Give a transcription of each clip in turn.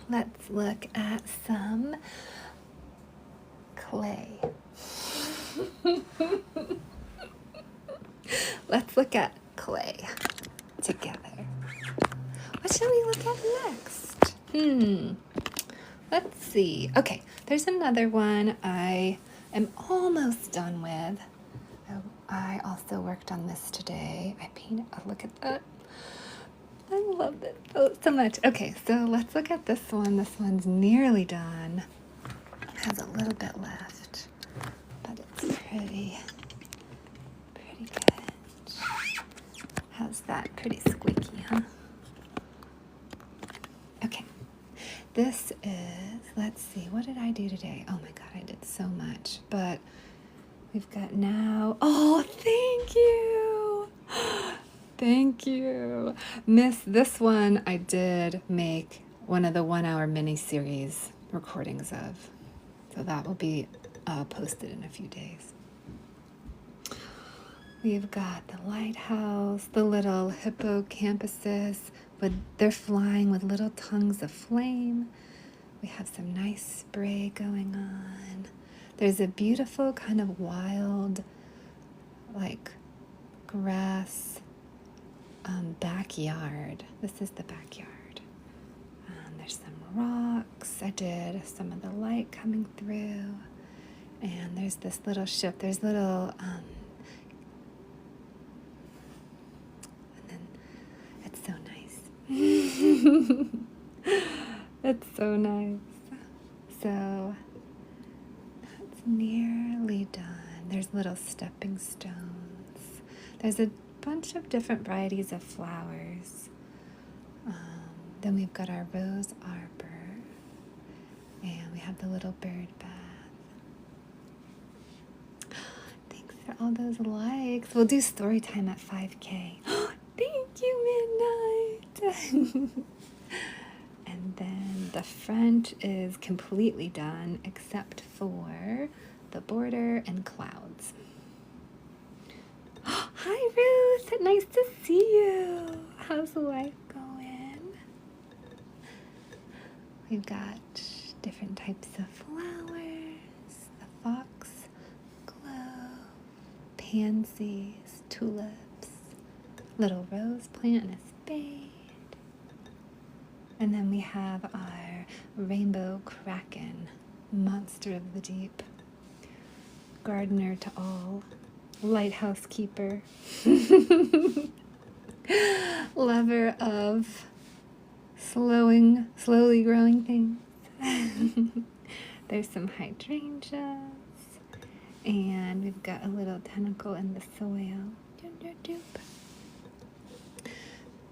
let's look at some clay. Let's look at clay together. What shall we look at next? Let's see. Okay, there's another one I am almost done with. I also worked on this today. I painted, look at that. I love this so much. Okay, so let's look at this one. This one's nearly done. Has a little bit left, but it's pretty good. How's that? Pretty squeaky, huh? Okay, this is, let's see, what did I do today? Oh my God, I did so much, but we've got now, oh, thank you. Thank you. Miss, this one I did make one of the 1 hour mini-series recordings of. So that will be posted in a few days. We've got the lighthouse, the little hippocampuses, they're flying with little tongues of flame. We have some nice spray going on. There's a beautiful kind of wild, like grass backyard. This is the backyard. There's some rocks. I did some of the light coming through. And there's this little ship. There's little, and then it's so nice. It's so nice. So that's nearly done. There's little stepping stones. There's a bunch of different varieties of flowers. Then we've got our rose arbor, and we have the little bird bath. Thanks for all those likes. We'll do story time at 5K. Thank you, Midnight. And then the front is completely done except for the border and clouds. Hi, Ruth. Nice to see you. How's life going? We've got different types of flowers, the foxglove, pansies, tulips, little rose plant and a spade. And then we have our rainbow kraken, monster of the deep, gardener to all, lighthouse keeper, lover of slowly growing things. There's some hydrangeas, and we've got a little tentacle in the soil.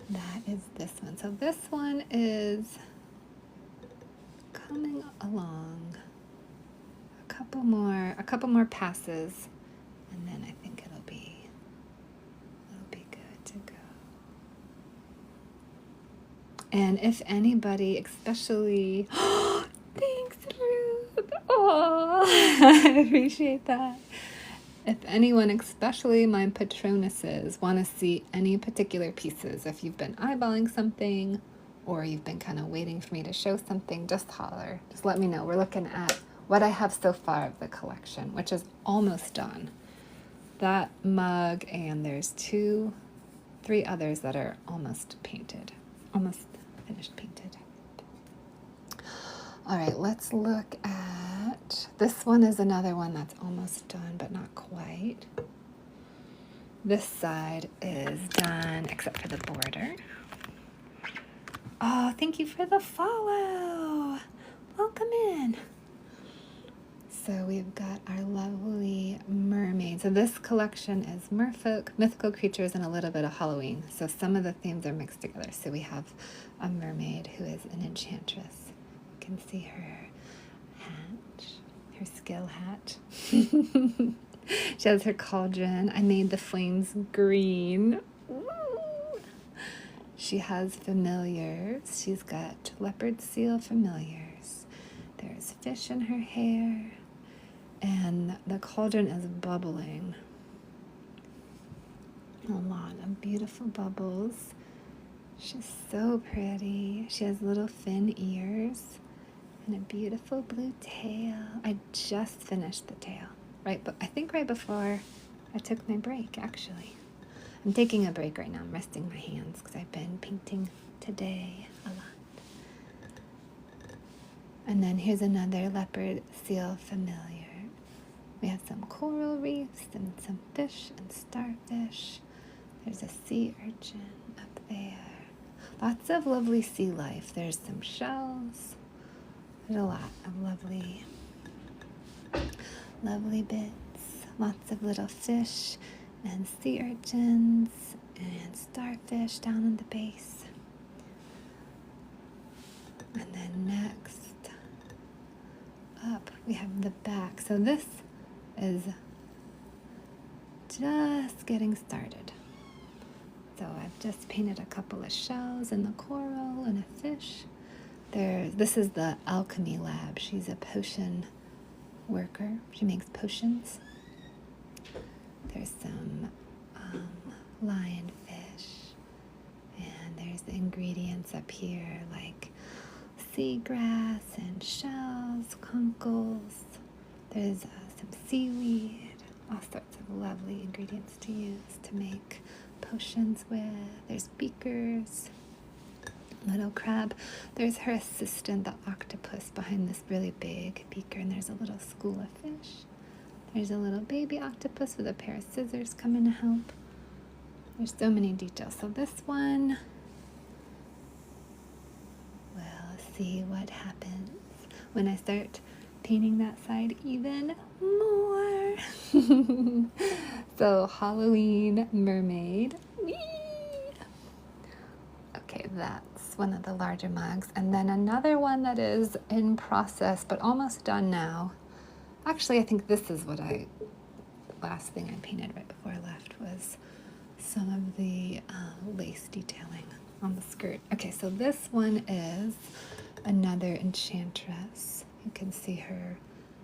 That is this one. So this one is coming along. A couple more passes, and then I think it'll be good to go. And if anybody, especially, thanks, Ruth. Oh, I appreciate that. If anyone, especially my patronesses, want to see any particular pieces, if you've been eyeballing something or you've been kind of waiting for me to show something, just holler. Just let me know. We're looking at what I have so far of the collection, which is almost done. That mug, and there's 3 others that are almost painted, almost finished painted. All right, let's look at, this one is another one that's almost done, but not quite. This side is done, except for the border. Oh, thank you for the follow. Welcome in. So we've got our lovely mermaid. So this collection is merfolk, mythical creatures, and a little bit of Halloween. So some of the themes are mixed together. So we have a mermaid who is an enchantress. You can see her hat, her skill hat. She has her cauldron. I made the flames green. Woo! She has familiars. She's got leopard seal familiars. There's fish in her hair. And the cauldron is bubbling. A lot of beautiful bubbles. She's so pretty. She has little fin ears and a beautiful blue tail. I just finished the tail, I think right before I took my break, actually. I'm taking a break right now. I'm resting my hands because I've been painting today a lot. And then here's another leopard seal familiar. We have some coral reefs and some fish and starfish. There's a sea urchin up there. Lots of lovely sea life. There's some shells. There's a lot of lovely bits. Lots of little fish and sea urchins and starfish down on the base. And then next up we have the back. So this is just getting started. So I've just painted a couple of shells and the coral and a fish. This is the alchemy lab. She's a potion worker. She makes potions. There's some lionfish, and there's the ingredients up here like seagrass and shells, conkles. There's some seaweed, all sorts of lovely ingredients to use to make potions with. There's beakers, little crab. There's her assistant, the octopus, behind this really big beaker, and there's a little school of fish. There's a little baby octopus with a pair of scissors coming to help. There's so many details. So this one, we'll see what happens when I start painting that side even more. So Halloween mermaid. Whee! Okay, that's one of the larger mugs. And then another one that is in process, but almost done now. Actually, I think this is the last thing I painted right before I left was some of the lace detailing on the skirt. Okay, so this one is another enchantress. You can see her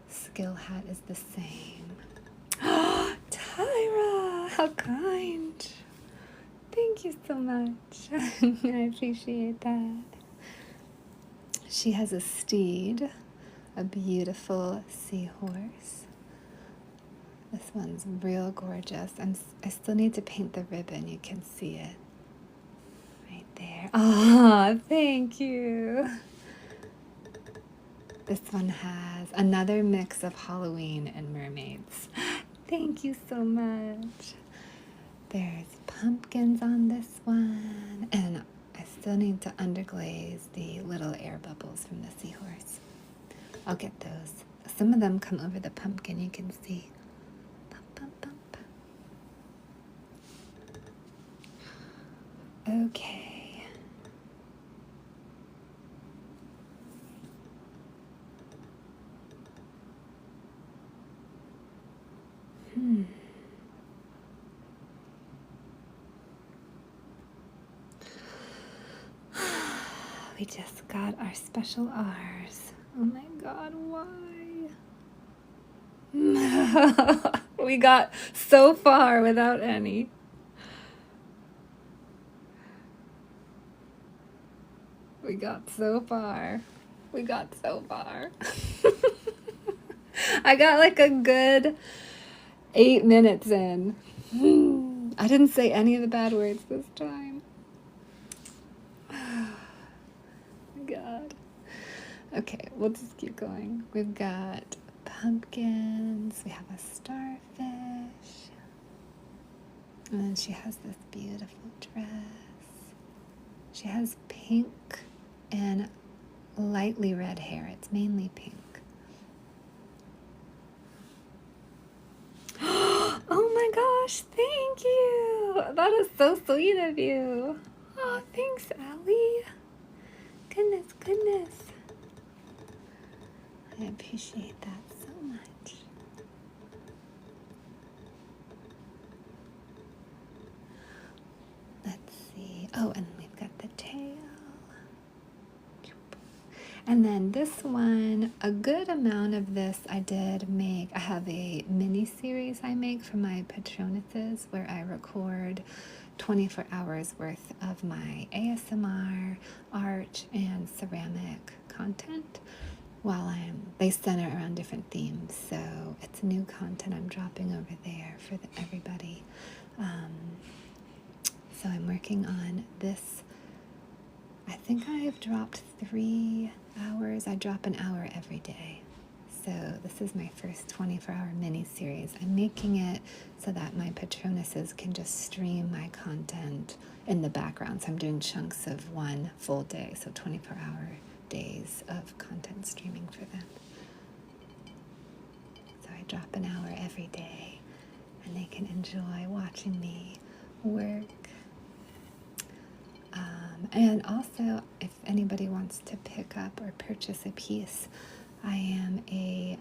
skill hat is the same. Tyra, how kind. Thank you so much. I appreciate that. She has a steed, a beautiful seahorse. This one's real gorgeous. I still need to paint the ribbon. You can see it right there. Oh, thank you. This one has another mix of Halloween and mermaids. Thank you so much. There's pumpkins on this one, and I still need to underglaze the little air bubbles from the seahorse. I'll get those. Some of them come over the pumpkin, you can see. Bump, bump, bump. Okay. We just got our special R's. Oh my God, why? We got so far without any. We got so far. I got like a good 8 minutes in. I didn't say any of the bad words this time. God. Okay, we'll just keep going. We've got pumpkins. We have a starfish. And then she has this beautiful dress. She has pink and lightly red hair. It's mainly pink. Oh my gosh, thank you. That is so sweet of you. Oh, thanks, Allie. Goodness. I appreciate that so much. Let's see. Oh, and we've got the tail. And then this one, a good amount of this I did make. I have a mini series I make for my Patronuses where I record 24 hours worth of my ASMR, art, and ceramic content while they center around different themes. So it's new content I'm dropping over there for everybody. So I'm working on this. I think I've dropped 3 hours. I drop an hour every day. So this is my first 24-hour mini-series. I'm making it so that my patronesses can just stream my content in the background. So I'm doing chunks of 1 full day, so 24-hour days of content streaming for them. So I drop an hour every day, and they can enjoy watching me work. And also, if anybody wants to pick up or purchase a piece, I am a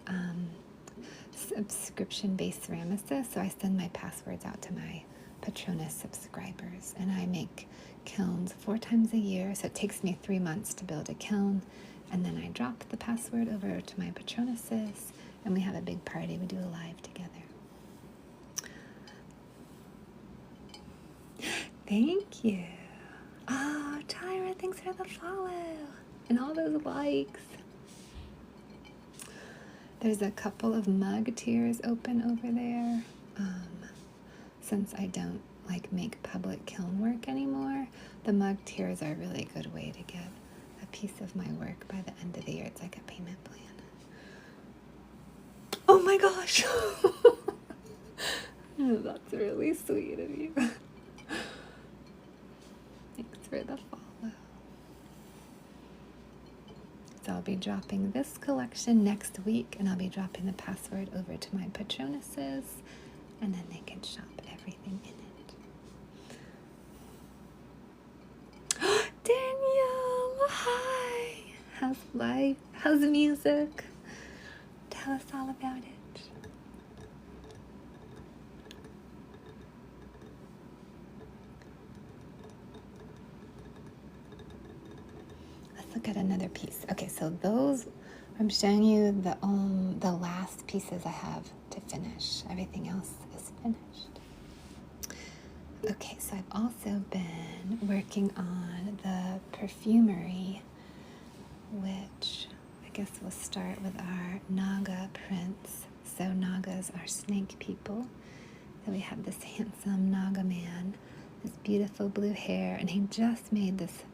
subscription-based ceramicist, so I send my passwords out to my Patronus subscribers, and I make kilns 4 times a year, so it takes me 3 months to build a kiln, and then I drop the password over to my Patronuses, and we have a big party. We do a live together. Thank you. Oh, Tyra, thanks for the follow and all those likes. There's a couple of mug tiers open over there. Since I don't make public kiln work anymore, the mug tiers are a really good way to get a piece of my work by the end of the year. It's like a payment plan. Oh my gosh! That's really sweet of you. Thanks for the follow. So I'll be dropping this collection next week, and I'll be dropping the password over to my Patronuses, and then they can shop everything in it. Danielle, hi! How's life? How's music? Tell us all about it. Look at another piece. Okay, so those, I'm showing you the last pieces I have to finish. Everything else is finished. Okay, so I've also been working on the perfumery, which I guess we'll start with our Naga prints. So Nagas are snake people. So we have this handsome Naga man, this beautiful blue hair, and he just made this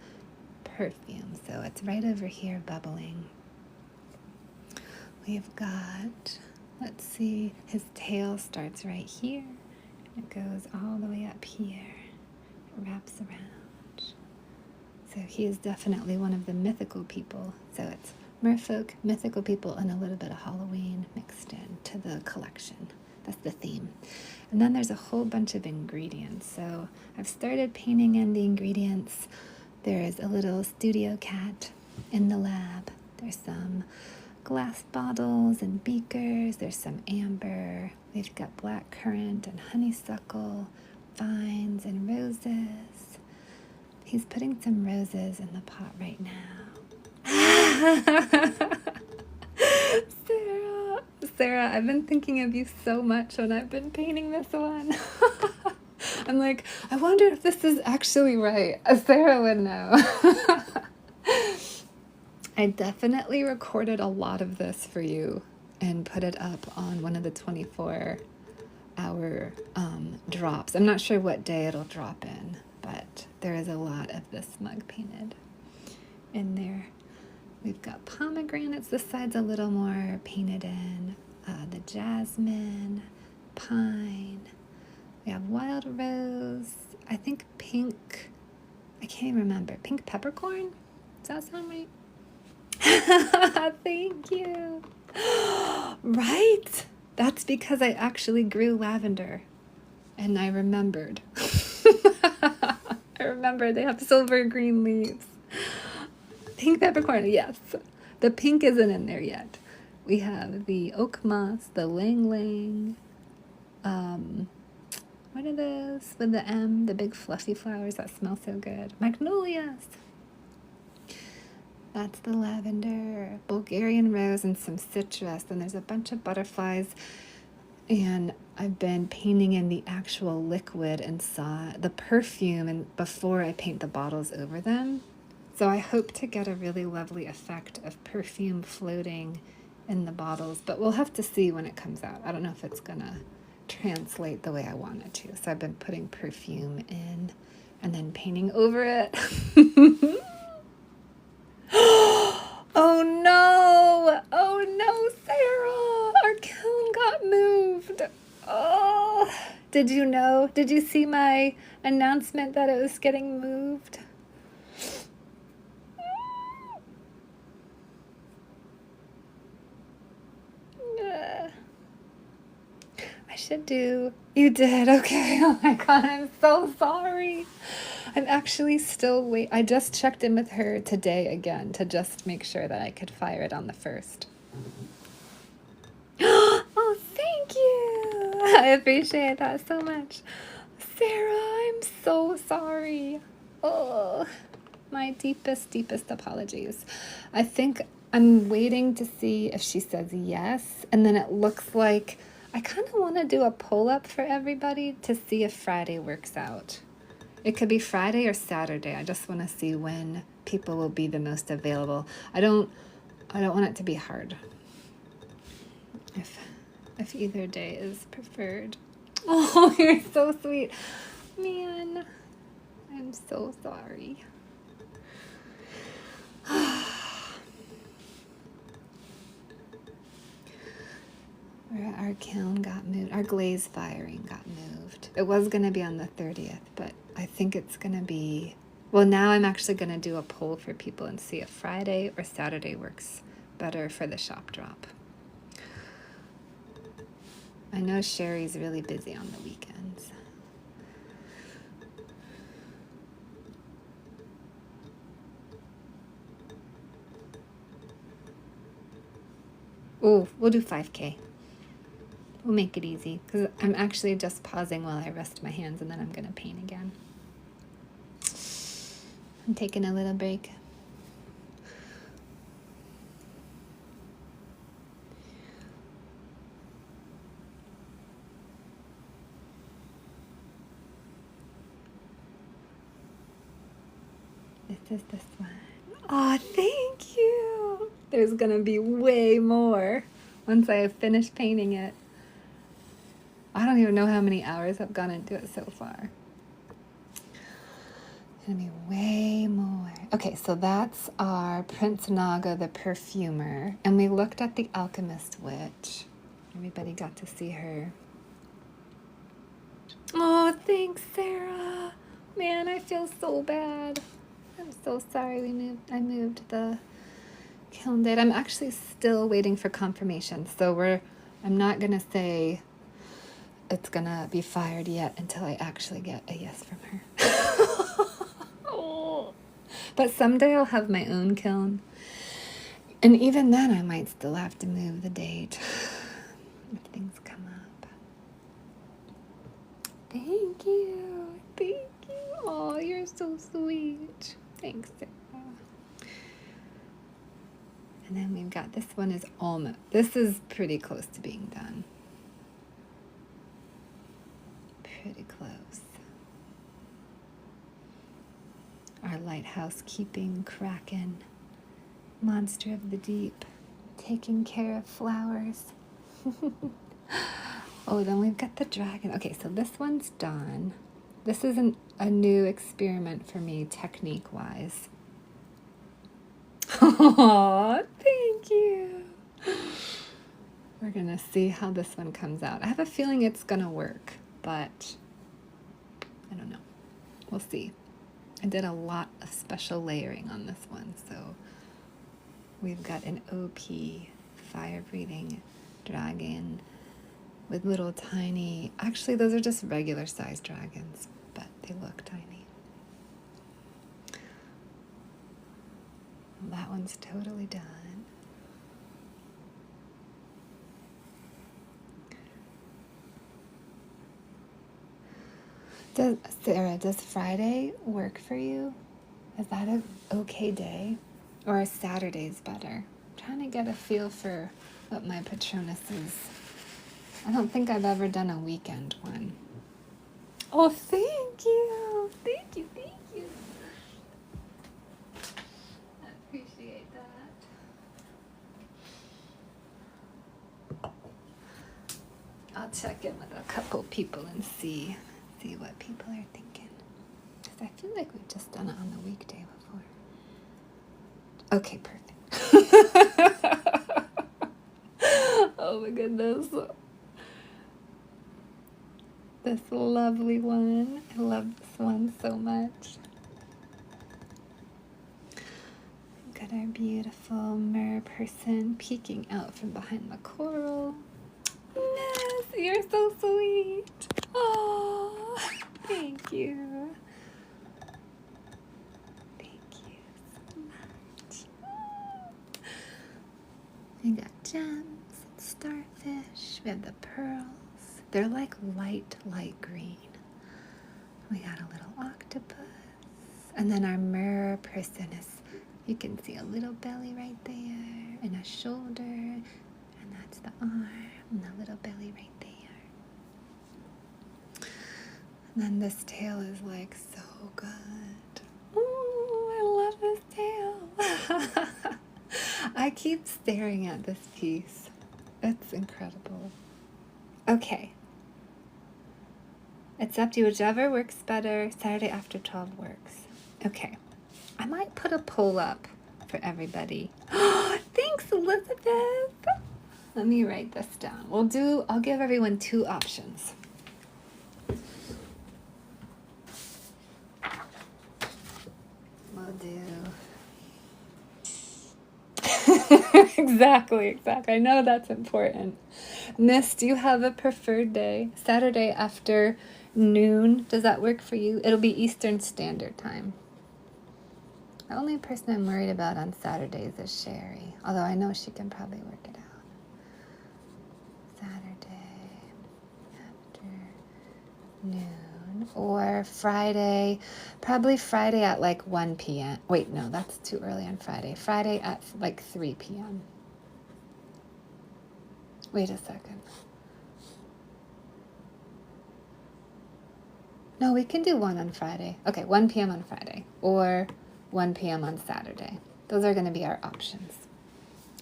perfume, so it's right over here bubbling. We've got, let's see, his tail starts right here, it goes all the way up here, it wraps around. So he is definitely one of the mythical people. So it's merfolk, mythical people, and a little bit of Halloween mixed into the collection. That's the theme. And then there's a whole bunch of ingredients. So I've started painting in the ingredients. There's a little studio cat in the lab. There's some glass bottles and beakers. There's some amber. We've got black currant and honeysuckle, vines and roses. He's putting some roses in the pot right now. Sarah, I've been thinking of you so much when I've been painting this one. I'm like, I wonder if this is actually right. Sarah would know. I definitely recorded a lot of this for you and put it up on one of the 24-hour drops. I'm not sure what day it'll drop in, but there is a lot of this mug painted in there. We've got pomegranates. This side's a little more painted in. The jasmine, pine. We have wild rose, I think pink, I can't even remember. Pink peppercorn? Does that sound right? Thank you. Right? That's because I actually grew lavender and I remembered. I remember they have silver green leaves. Pink peppercorn, yes. The pink isn't in there yet. We have the oak moss, the lang lang, what are those with the M, the big fluffy flowers that smell so good? Magnolias. That's the lavender, Bulgarian rose, and some citrus. And there's a bunch of butterflies. And I've been painting in the actual liquid and saw the perfume and before I paint the bottles over them. So I hope to get a really lovely effect of perfume floating in the bottles, but we'll have to see when it comes out. I don't know if it's gonna translate the way I want it to. So I've been putting perfume in and then painting over it. Oh no! Oh no, Sarah! Our kiln got moved. Oh, did you know? Did you see my announcement that it was getting moved? I should do. You did? Okay. Oh my God, I'm so sorry. I'm actually still I just checked in with her today again to just make sure that I could fire it on the 1st. Oh, thank you. I appreciate that so much. Sarah, I'm so sorry. Oh, my deepest, deepest apologies. I think I'm waiting to see if she says yes. And then it looks like I kind of want to do a pull-up for everybody to see if Friday works out. It could be Friday or Saturday. I just want to see when people will be the most available. I don't want it to be hard. If either day is preferred. Oh, you're so sweet. Man, I'm so sorry. Our kiln got moved. Our glaze firing got moved. It was going to be on the 30th, but I think it's going to be... Well, now I'm actually going to do a poll for people and see if Friday or Saturday works better for the shop drop. I know Sherry's really busy on the weekends. Oh, we'll do 5K. We'll make it easy because I'm actually just pausing while I rest my hands and then I'm going to paint again. I'm taking a little break. This is this one. Oh, thank you. There's going to be way more once I have finished painting it. I don't even know how many hours have gone into it so far. It's going to be way more. Okay, so that's our Prince Naga the Perfumer. And we looked at the Alchemist Witch. Everybody got to see her. Oh, thanks, Sarah. Man, I feel so bad. I'm so sorry I moved the kiln date. I'm actually still waiting for confirmation. So I'm not going to say it's going to be fired yet until I actually get a yes from her. Oh. But someday I'll have my own kiln. And even then I might still have to move the date if things come up. Thank you. Thank you. Oh, you're so sweet. Thanks, Sarah. And then we've got this one is almost. This is pretty close to being done. Pretty close. Our lighthouse keeping Kraken, monster of the deep, taking care of flowers. Oh, then we've got the dragon. Okay, so this one's done. This isn't a new experiment for me, technique-wise. Oh, thank you. We're going to see how this one comes out. I have a feeling it's going to work, but I don't know. We'll see. I did a lot of special layering on this one, so we've got an OP fire-breathing dragon with little tiny... Actually, those are just regular-sized dragons, but they look tiny. That one's totally done. Sarah, does Friday work for you? Is that an okay day? Or is Saturday's better? I'm trying to get a feel for what my Patronus's I don't think I've ever done a weekend one. Oh, thank you. Thank you, thank you. I appreciate that. I'll check in with a couple people and see what people are thinking. Because I feel like we've just done it on the weekday before. Okay, perfect. Oh my goodness. This lovely one. I love this one so much. We've got our beautiful mer person peeking out from behind the coral. Miss, you're so sweet. Oh, thank you. Thank you so much. We got gems and starfish. We have the pearls. They're like light green. We got a little octopus. And then our mer person is, you can see a little belly right there, and a shoulder, and that's the arm, and the little belly right there. And then this tail is like so good. Ooh, I love this tail. I keep staring at this piece. It's incredible. Okay. It's up to you, whichever works better. Saturday after 12 works. Okay. I might put a poll up for everybody. Thanks, Elizabeth. Let me write this down. I'll give everyone 2 options. We'll do. Exactly. I know that's important. Miss, do you have a preferred day? Saturday after noon. Does that work for you? It'll be Eastern Standard Time. The only person I'm worried about on Saturdays is Sherry. Although I know she can probably work it out. Saturday after noon. Or Friday. Probably Friday at like 1 p.m. Wait, no, that's too early on Friday. Friday at like 3 p.m. Wait a second. No, we can do 1 on Friday. Okay, 1 p.m. on Friday. Or 1 p.m. on Saturday. Those are going to be our options.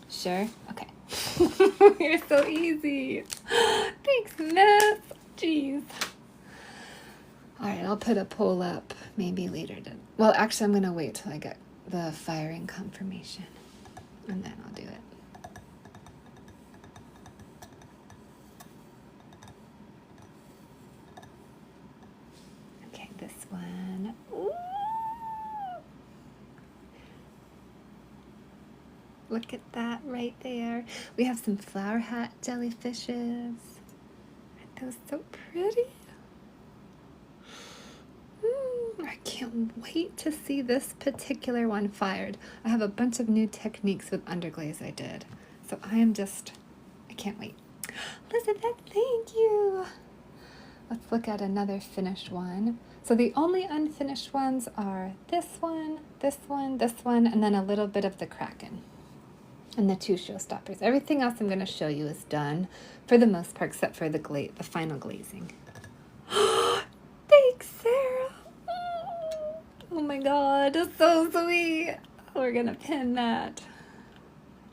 Sure? Okay. You're so easy. Thanks, Miss. Jeez. All right, I'll put a poll up maybe later. Well, actually, I'm going to wait till I get the firing confirmation. And then I'll do it. Okay, this one. Ooh. Look at that right there. We have some flower hat jellyfishes. Aren't those so pretty? I can't wait to see this particular one fired. I have a bunch of new techniques with underglaze I did. So I can't wait. Elizabeth, thank you. Let's look at another finished one. So the only unfinished ones are this one, this one, this one, and then a little bit of the Kraken. And the 2 showstoppers. Everything else I'm going to show you is done for the most part, except for the final glazing. Thanks, Sarah. Oh my God, it's so sweet. We're going to pin that.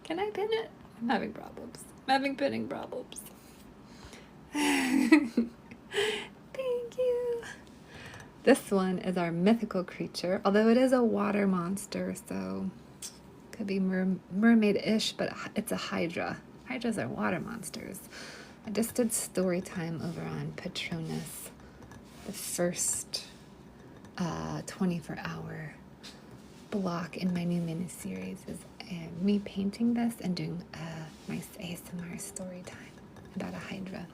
Can I pin it? I'm having problems. I'm having pinning problems. Thank you. This one is our mythical creature, although it is a water monster, so could be mermaid-ish, but it's a Hydra. Hydras are water monsters. I just did story time over on Patronus. The first 24-hour block in my new miniseries is me painting this and doing a nice ASMR story time about a Hydra.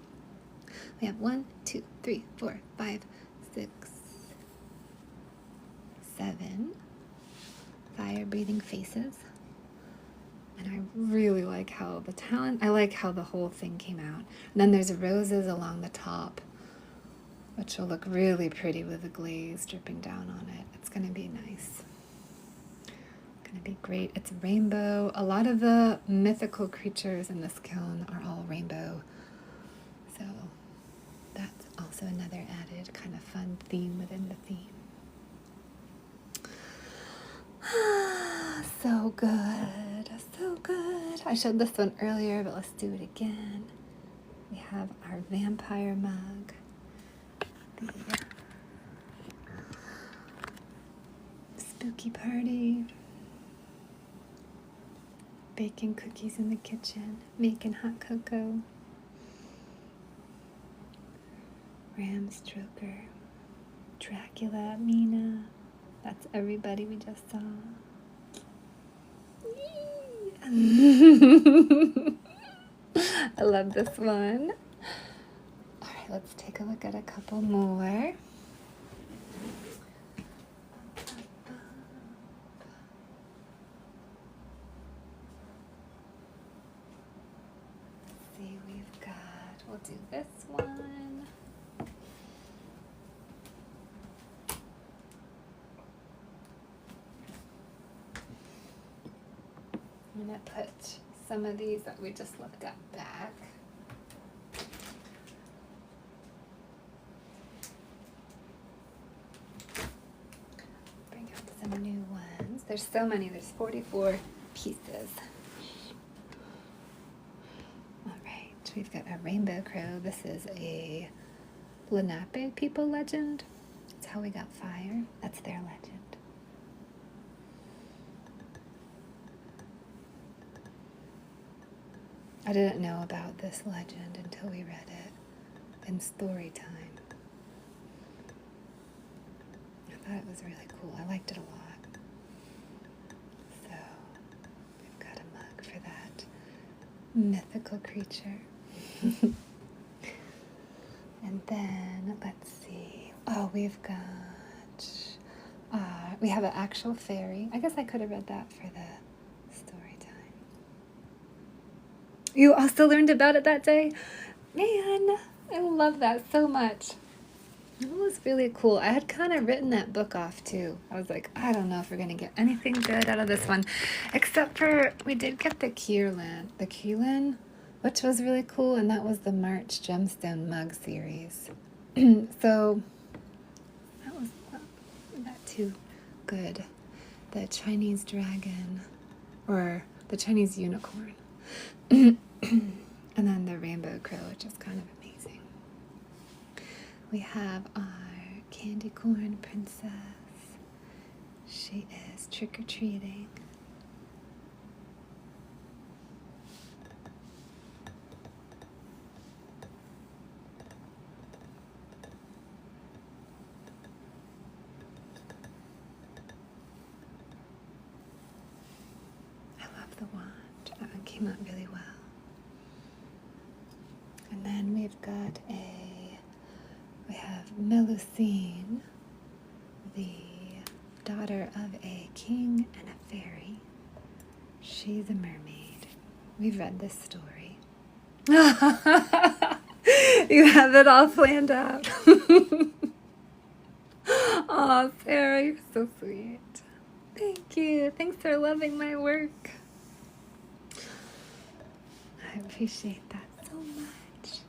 We have 1, 2, 3, 4, 5, 6, 7 fire-breathing faces. And I really like how I like how the whole thing came out. And then there's roses along the top, which will look really pretty with the glaze dripping down on it. It's going to be nice. It's going to be great. It's rainbow. A lot of the mythical creatures in this kiln are all rainbow. So that's also another added kind of fun theme within the theme. So good, so good. I showed this one earlier, but let's do it again. We have our vampire mug, the spooky party, baking cookies in the kitchen, making hot cocoa, Ram Stroker, Dracula, Mina. That's everybody we just saw. I love this one. All right, let's take a look at a couple more. Let's see, we'll do this one. I'm going to put some of these that we just looked at back. Bring out some new ones. There's so many. There's 44 pieces. All right. We've got a rainbow crow. This is a Lenape people legend. It's how we got fire. That's their legend. I didn't know about this legend until we read it in story time. I thought it was really cool. I liked it a lot. So we've got a mug for that mythical creature. And then let's see. Oh, we have an actual fairy. I guess I could have read that for the story time. You also learned about it that day? Man, I love that so much. It was really cool. I had kind of written that book off too. I was like, I don't know if we're going to get anything good out of this one. Except for we did get the Keelan, which was really cool. And that was the March Gemstone Mug series. So that was that too good. The Chinese dragon, or the Chinese unicorn. And then the rainbow crow, which is kind of amazing. We have our candy corn princess. She is trick-or-treating. I love the wand. That one came out really well. And then we have Melusine, the daughter of a king and a fairy. She's a mermaid. We've read this story. You have it all planned out. Oh, Sarah, you're so sweet. Thank you. Thanks for loving my work. I appreciate that so much.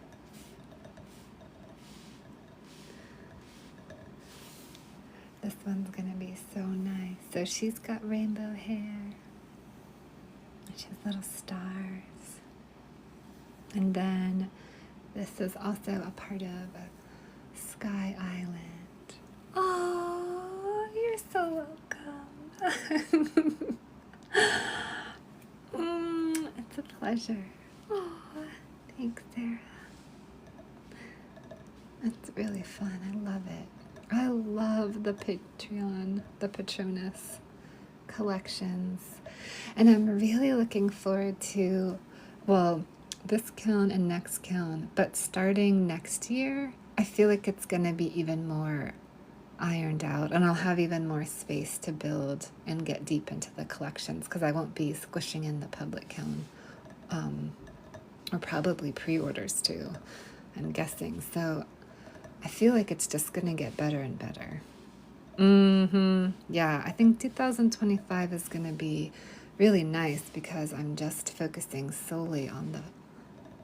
This one's going to be so nice. So she's got rainbow hair. She has little stars. And then this is also a part of Sky Island. Oh, you're so welcome. It's a pleasure. Oh, thanks, Sarah. It's really fun. I love it. I love the Patronus collections. And I'm really looking forward to, well, this kiln and next kiln, but starting next year, I feel like it's going to be even more ironed out, and I'll have even more space to build and get deep into the collections, because I won't be squishing in the public kiln, or probably pre-orders too, I'm guessing. So I feel like it's just going to get better and better. Yeah, I think 2025 is going to be really nice because I'm just focusing solely on the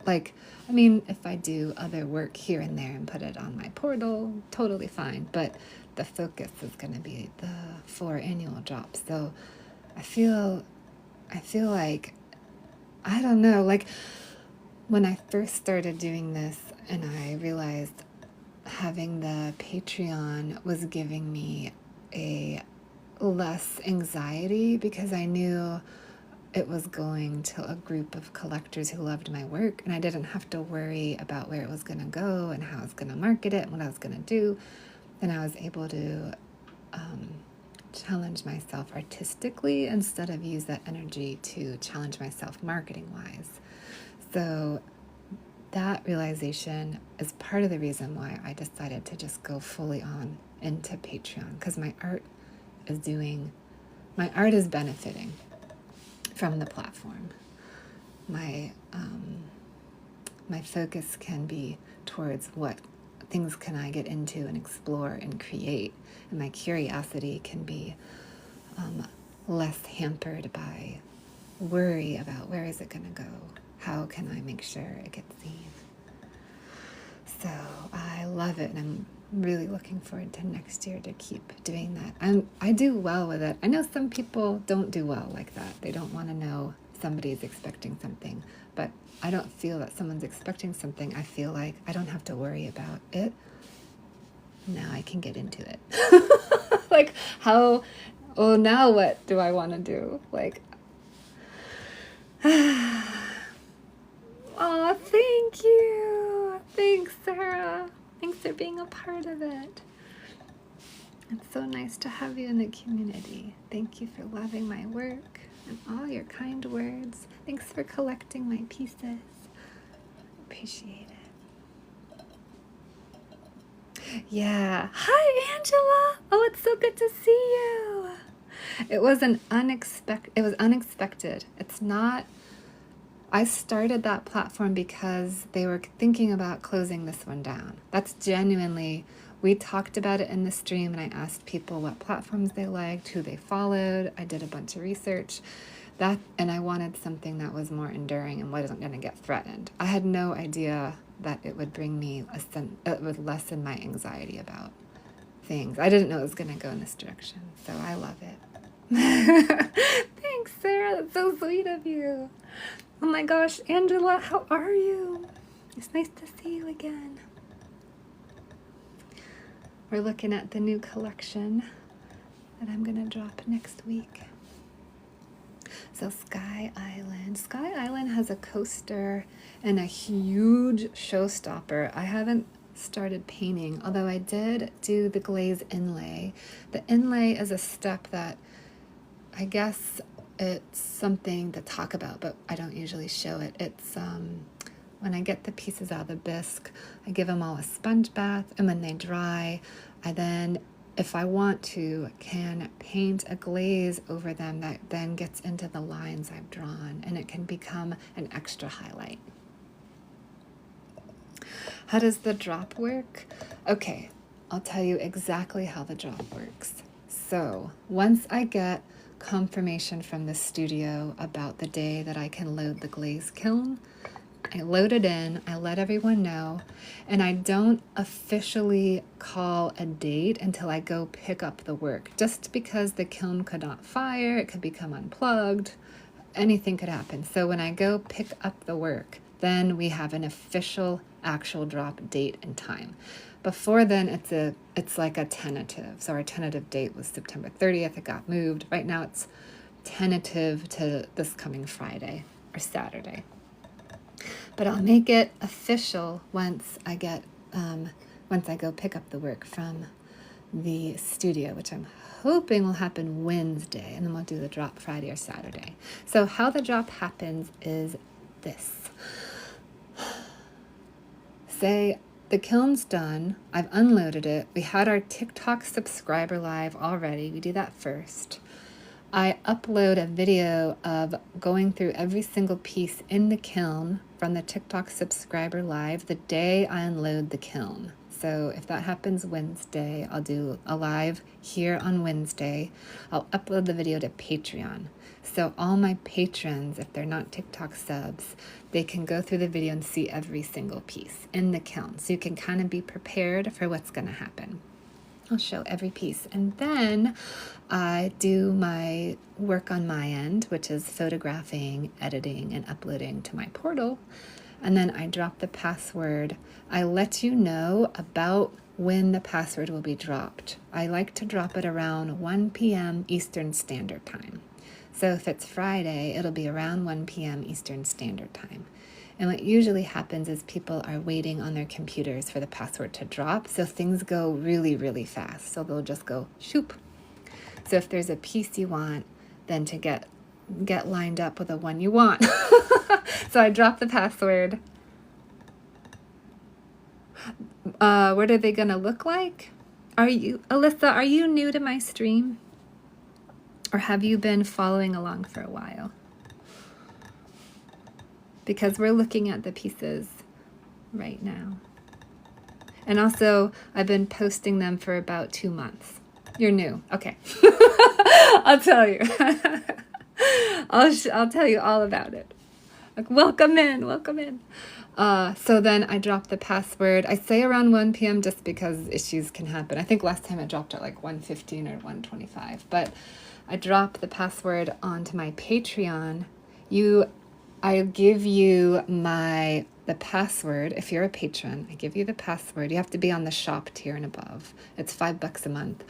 Like, I mean, if I do other work here and there and put it on my portal, totally fine. But the focus is going to be the 4 annual drops. So I feel like, I don't know, like when I first started doing this and I realized having the Patreon was giving me a less anxiety because I knew it was going to a group of collectors who loved my work, and I didn't have to worry about where it was going to go and how I was going to market it and what I was going to do. And I was able to challenge myself artistically instead of use that energy to challenge myself marketing-wise. So that realization is part of the reason why I decided to just go fully on into Patreon, because my art is benefiting from the platform. My focus can be towards what things can I get into and explore and create, and my curiosity can be less hampered by worry about where is it going to go, how can I make sure it gets seen. So I love it, and I'm really looking forward to next year to keep doing that. And I do well with it. I know some people don't do well like that. They don't want to know somebody's expecting something, but I don't feel that someone's expecting something. I feel like I don't have to worry about it. Now I can get into it. Like, now what do I want to do? Like, oh, thank you. Thanks, Sarah. Thanks for being a part of it. It's so nice to have you in the community. Thank you for loving my work and all your kind words. Thanks for collecting my pieces. Appreciate it. Yeah. Hi, Angela. Oh, it's so good to see you. It was unexpected. It's not. I started that platform because they were thinking about closing this one down. That's genuinely, we talked about it in the stream, and I asked people what platforms they liked, who they followed. I did a bunch of research, and I wanted something that was more enduring and wasn't going to get threatened. I had no idea that it would bring me it would lessen my anxiety about things. I didn't know it was going to go in this direction, so I love it. Thanks, Sarah. That's so sweet of you. Oh my gosh, Angela, how are you? It's nice to see you again. We're looking at the new collection that I'm going to drop next week. So Sky Island has a coaster and a huge showstopper. I haven't started painting, although I did do the glaze inlay. The inlay is a step that I guess it's something to talk about, but I don't usually show it. It's when I get the pieces out of the bisque, I give them all a sponge bath, and when they dry, I then, if I want to, can paint a glaze over them that then gets into the lines I've drawn, and it can become an extra highlight. How does the drop work? Okay, I'll tell you exactly how the drop works. So once I get confirmation from the studio about the day that I can load the glaze kiln, I load it in, I let everyone know, and I don't officially call a date until I go pick up the work, just because the kiln could not fire, it could become unplugged, anything could happen. So when I go pick up the work, then we have an official actual drop date and time. Before then, it's like a tentative. So our tentative date was September 30th. It got moved. Right now it's tentative to this coming Friday or Saturday. But I'll make it official once I go pick up the work from the studio, which I'm hoping will happen Wednesday, and then we'll do the drop Friday or Saturday. So how the drop happens is this. Say the kiln's done, I've unloaded it, we had our TikTok subscriber live already, we do that first. I upload a video of going through every single piece in the kiln from the TikTok subscriber live the day I unload the kiln. So if that happens Wednesday, I'll do a live here on Wednesday. I'll upload the video to Patreon. So all my patrons, if they're not TikTok subs, they can go through the video and see every single piece in the kiln. So you can kind of be prepared for what's going to happen. I'll show every piece. And then I do my work on my end, which is photographing, editing, and uploading to my portal. And then I drop the password. I let you know about when the password will be dropped. I like to drop it around 1 p.m. Eastern Standard Time. So if it's Friday, it'll be around 1 p.m. Eastern Standard Time. And what usually happens is people are waiting on their computers for the password to drop. So things go really, really fast. So they'll just go shoop. So if there's a piece you want, then to get lined up with the one you want. So I drop the password. What are they going to look like? Alyssa, are you new to my stream? Or have you been following along for a while? Because we're looking at the pieces right now. And also, I've been posting them for about 2 months. You're new. Okay. I'll tell you. I'll tell you all about it. Like, welcome in, welcome in. So then I drop the password. I say around 1 p.m. just because issues can happen. I think last time I dropped at like 1:15 or 1:25. But I drop the password onto my Patreon. I give you the password. If you're a patron, I give you the password. You have to be on the shop tier and above. It's $5 a month.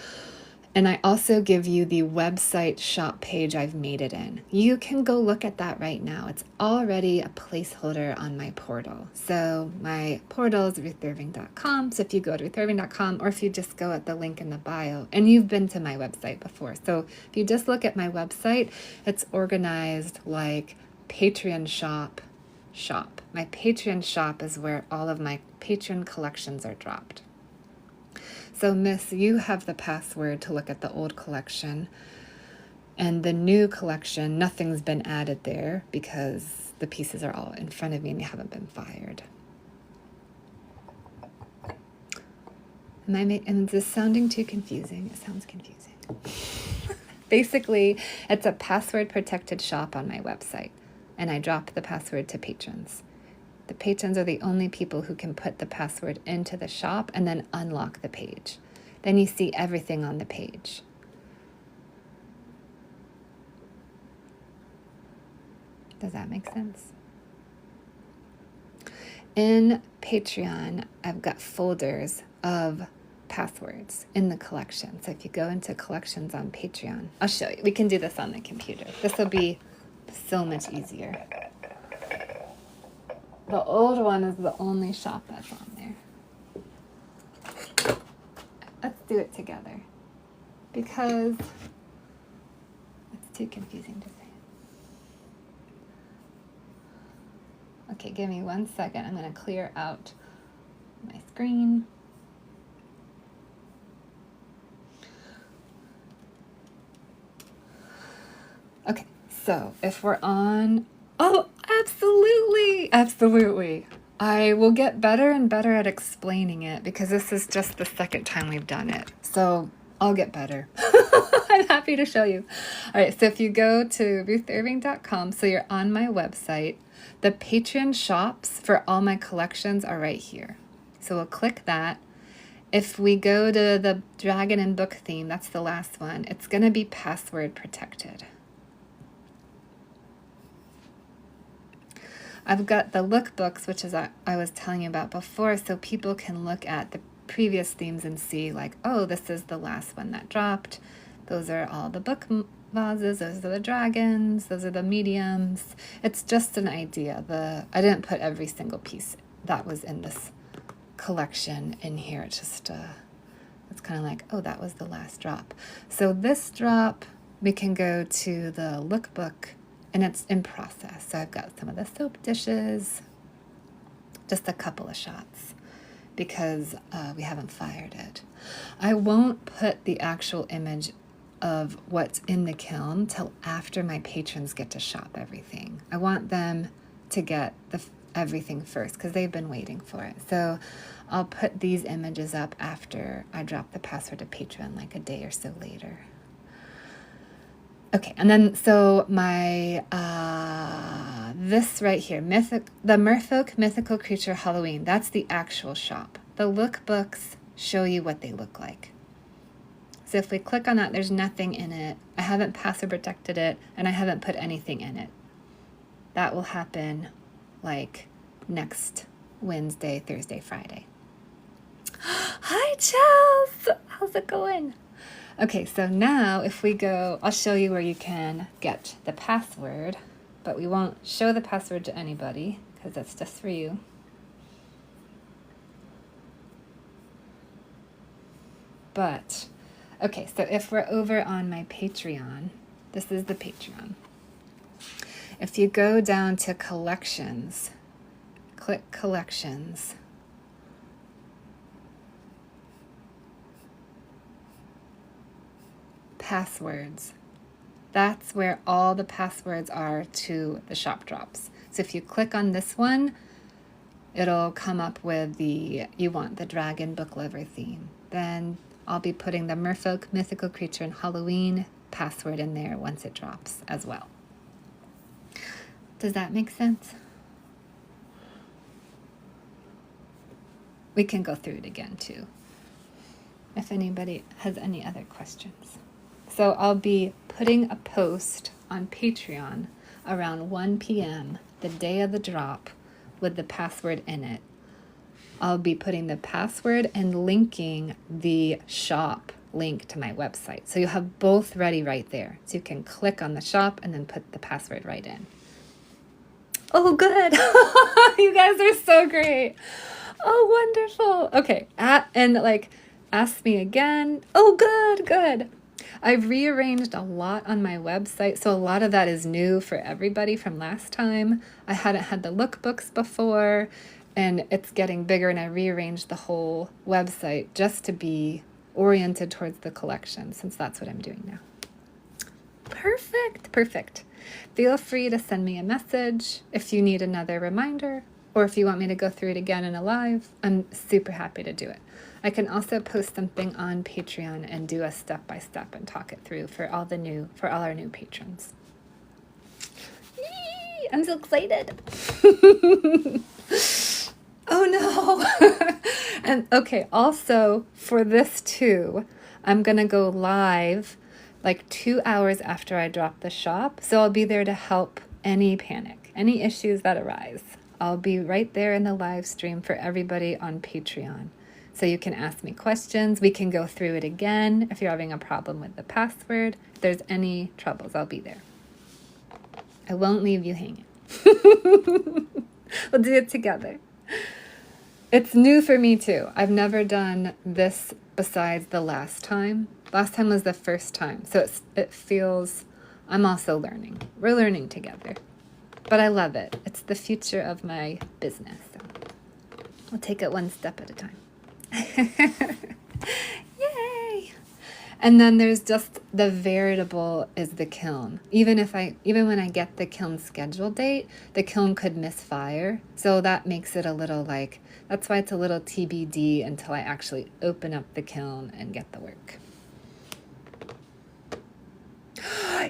And I also give you the website shop page I've made it in. You can go look at that right now. It's already a placeholder on my portal. So my portal is ruthirving.com. So if you go to ruthirving.com, or if you just go at the link in the bio, and you've been to my website before. So if you just look at my website, it's organized like Patreon shop. My Patreon shop is where all of my Patreon collections are dropped. So Miss, you have the password to look at the old collection, and the new collection, nothing's been added there because the pieces are all in front of me and they haven't been fired. Am this sounding too confusing? It sounds confusing. Basically, it's a password protected shop on my website, and I drop the password to patrons. The patrons are the only people who can put the password into the shop and then unlock the page. Then you see everything on the page. Does that make sense? In Patreon, I've got folders of passwords in the collection. So if you go into collections on Patreon, I'll show you. We can do this on the computer. This will be so much easier. The old one is the only shop that's on there. Let's do it together because it's too confusing to say. Okay, give me 1 second. I'm going to clear out my screen. Okay, so if we're on... Oh, absolutely. I will get better and better at explaining it because this is just the second time we've done it. So I'll get better. I'm happy to show you. All right, so if you go to ruthirving.com, so you're on my website, the Patreon shops for all my collections are right here. So we'll click that. If we go to the dragon and book theme, that's the last one, it's going to be password protected. I've got the lookbooks, which is I was telling you about before, so people can look at the previous themes and see like, oh, this is the last one that dropped. Those are all the book vases, those are the dragons, those are the mediums. It's just an idea. I didn't put every single piece that was in this collection in here. It's just, it's kind of like, oh, that was the last drop. So this drop, we can go to the lookbook, and it's in process. So I've got some of the soap dishes, just a couple of shots because we haven't fired it. I won't put the actual image of what's in the kiln till after my patrons get to shop everything. I want them to get everything first because they've been waiting for it. So I'll put these images up after I drop the password to Patreon, like a day or so later. Okay, and then so my this right here, the Merfolk Mythical Creature Halloween, that's the actual shop. The lookbooks show you what they look like. So if we click on that, there's nothing in it. I haven't password protected it, and I haven't put anything in it. That will happen like next Wednesday, Thursday, Friday. Hi, Chels! How's it going? Okay, so now if we go, I'll show you where you can get the password, but we won't show the password to anybody because that's just for you. But, okay, so if we're over on my Patreon, this is the Patreon. If you go down to collections, click collections. Passwords. That's where all the passwords are to the shop drops. So if you click on this one, it'll come up with you want the dragon book lover theme. Then I'll be putting the Merfolk Mythical Creature and Halloween password in there once it drops as well. Does that make sense? We can go through it again too, if anybody has any other questions. So I'll be putting a post on Patreon around 1 p.m. the day of the drop with the password in it. I'll be putting the password and linking the shop link to my website. So you'll have both ready right there. So you can click on the shop and then put the password right in. Oh, good. You guys are so great. Oh, wonderful. Okay. Ask me again. Oh, good. I've rearranged a lot on my website, so a lot of that is new for everybody from last time. I hadn't had the lookbooks before, and it's getting bigger, and I rearranged the whole website just to be oriented towards the collection, since that's what I'm doing now. Perfect. Feel free to send me a message if you need another reminder, or if you want me to go through it again in a live. I'm super happy to do it. I can also post something on Patreon and do a step-by-step and talk it through for all our new patrons. Yee! I'm so excited. Oh no. And okay, also for this too, I'm going to go live like 2 hours after I drop the shop. So I'll be there to help any panic, any issues that arise. I'll be right there in the live stream for everybody on Patreon. So you can ask me questions. We can go through it again. If you're having a problem with the password, if there's any troubles, I'll be there. I won't leave you hanging. We'll do it together. It's new for me too. I've never done this besides the last time. Last time was the first time. So it feels, I'm also learning. We're learning together. But I love it. It's the future of my business. So we'll take it one step at a time. Yay! And then there's just the variable is the kiln. Even when I get the kiln schedule date, the kiln could misfire. So that makes it a little that's why it's a little TBD until I actually open up the kiln and get the work.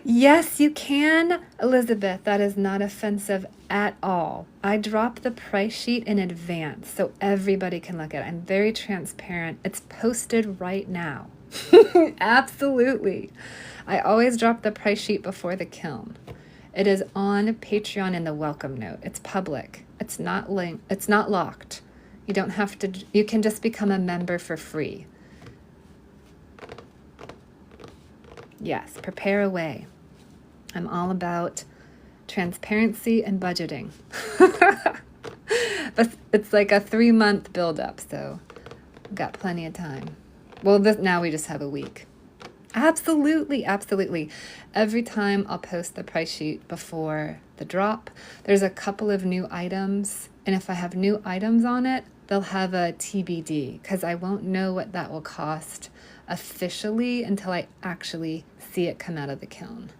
Yes, you can, Elizabeth. That is not offensive at all. I drop the price sheet in advance so everybody can look at it. I'm very transparent. It's posted right now. Absolutely. I always drop the price sheet before the kiln. It is on Patreon in the welcome note. It's public. It's not linked. It's not locked. You don't have to. You can just become a member for free. Yes, prepare away. I'm all about transparency and budgeting. But it's like a 3-month build-up, so we've got plenty of time. Well, now we just have a week. Absolutely. Every time I'll post the price sheet before the drop, there's a couple of new items, and if I have new items on it, they'll have a TBD, because I won't know what that will cost officially until I actually see it come out of the kiln.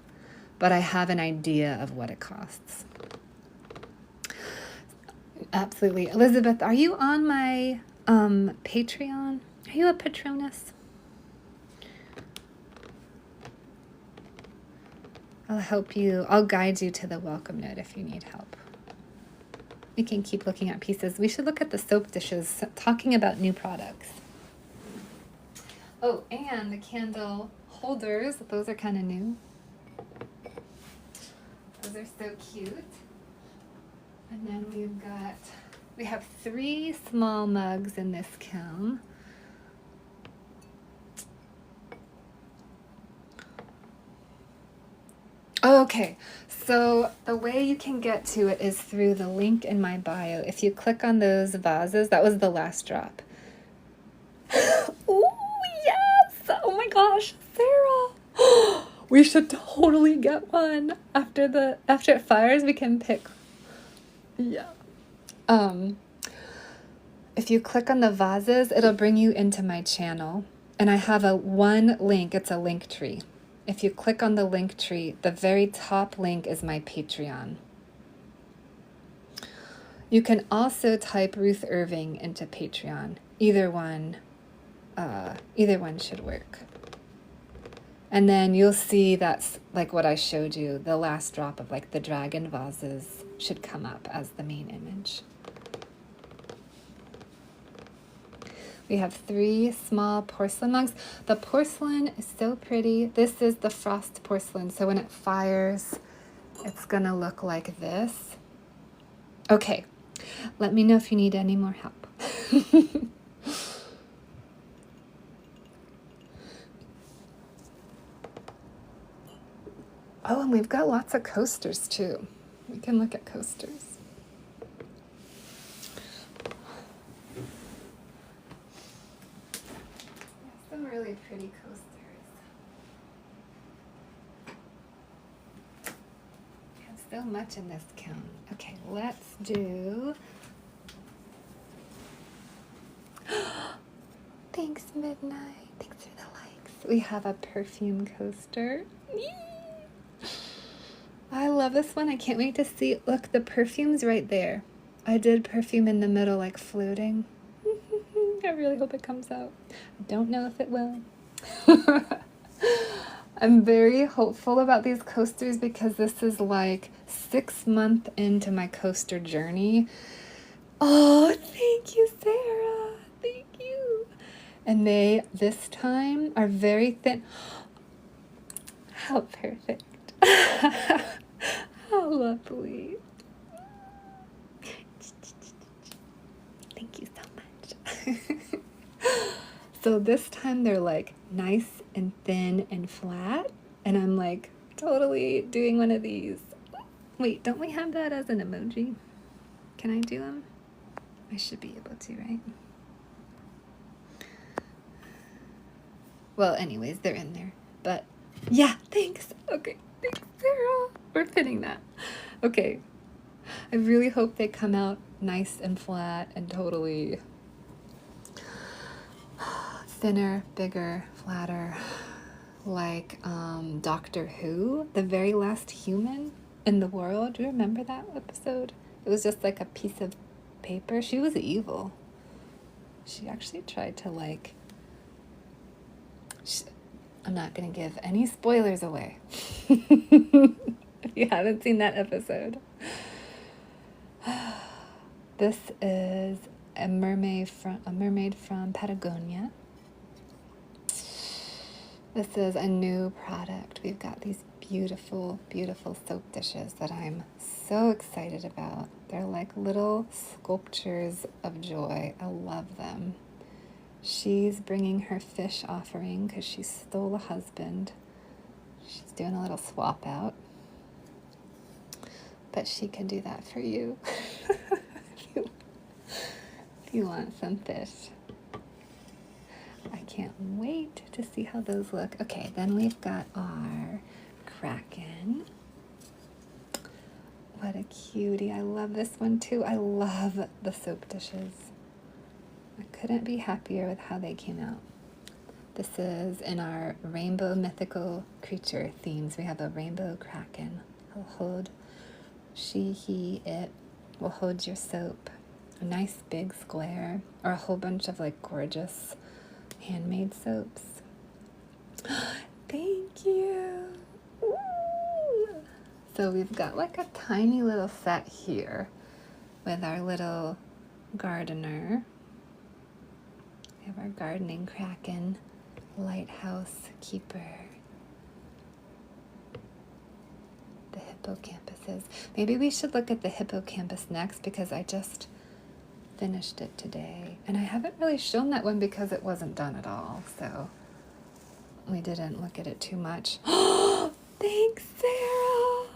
But I have an idea of what it costs. Absolutely. Elizabeth, are you on my Patreon? Are you a Patronus? I'll guide you to the welcome note if you need help. We can keep looking at pieces. We should look at the soap dishes, talking about new products. Oh, and the candle holders, those are kind of new. Those are so cute. And then we have 3 small mugs in this kiln. Oh, okay, so the way you can get to it is through the link in my bio. If you click on those vases, that was the last drop. Oh, yes! Oh my gosh, Sarah! We should totally get one. After it fires, we can pick. Yeah. If you click on the vases, it'll bring you into my channel. And I have one link, it's a link tree. If you click on the link tree, the very top link is my Patreon. You can also type Ruth Irving into Patreon. Either one should work. And then you'll see that's like what I showed you. The last drop of like the dragon vases should come up as the main image. We have 3 small porcelain mugs. The porcelain is so pretty. This is the frost porcelain, so when it fires, it's gonna look like this. Okay, let me know if you need any more help. Oh, and we've got lots of coasters too. We can look at coasters. Some really pretty coasters. We have so much in this kiln. Okay, let's do... Thanks, Midnight. Thanks for the likes. We have a perfume coaster. I love this one. I can't wait to see. Look, the perfume's right there. I did perfume in the middle, like floating. I really hope it comes out. I don't know if it will. I'm very hopeful about these coasters because this is like 6 months into my coaster journey. Oh, thank you, Sarah. Thank you. And they, this time, are very thin. How perfect. How lovely. Thank you so much. So this time they're like nice and thin and flat, and I'm like totally doing one of these. Wait, don't we have that as an emoji? Can I do them? I should be able to, right? Well, anyways, they're in there. But yeah, thanks. Okay, thanks, Sarah. We're pinning that. Okay. I really hope they come out nice and flat and totally thinner, bigger, flatter, like Doctor Who, the very last human in the world. Do you remember that episode? It was just like a piece of paper. She was evil. She actually tried to like... I'm not going to give any spoilers away. If you haven't seen that episode. This is a mermaid from Patagonia. This is a new product. We've got these beautiful, beautiful soap dishes that I'm so excited about. They're like little sculptures of joy. I love them. She's bringing her fish offering because she stole a husband. She's doing a little swap out. But she can do that for you. if you want some fish. I can't wait to see how those look. Okay, then we've got our Kraken. What a cutie. I love this one too. I love the soap dishes. I couldn't be happier with how they came out. This is in our rainbow mythical creature themes. We have a rainbow Kraken. I'll hold she, he, it will hold your soap. a nice big square, or a whole bunch of like gorgeous handmade soaps. Thank you. Ooh. So we've got like a tiny little set here with our little gardener. We have our gardening kraken, lighthouse keeper, the hippocampuses. Maybe we should look at the hippocampus next because I just finished it today. And I haven't really shown that one because it wasn't done at all. So we didn't look at it too much. Thanks, Sarah.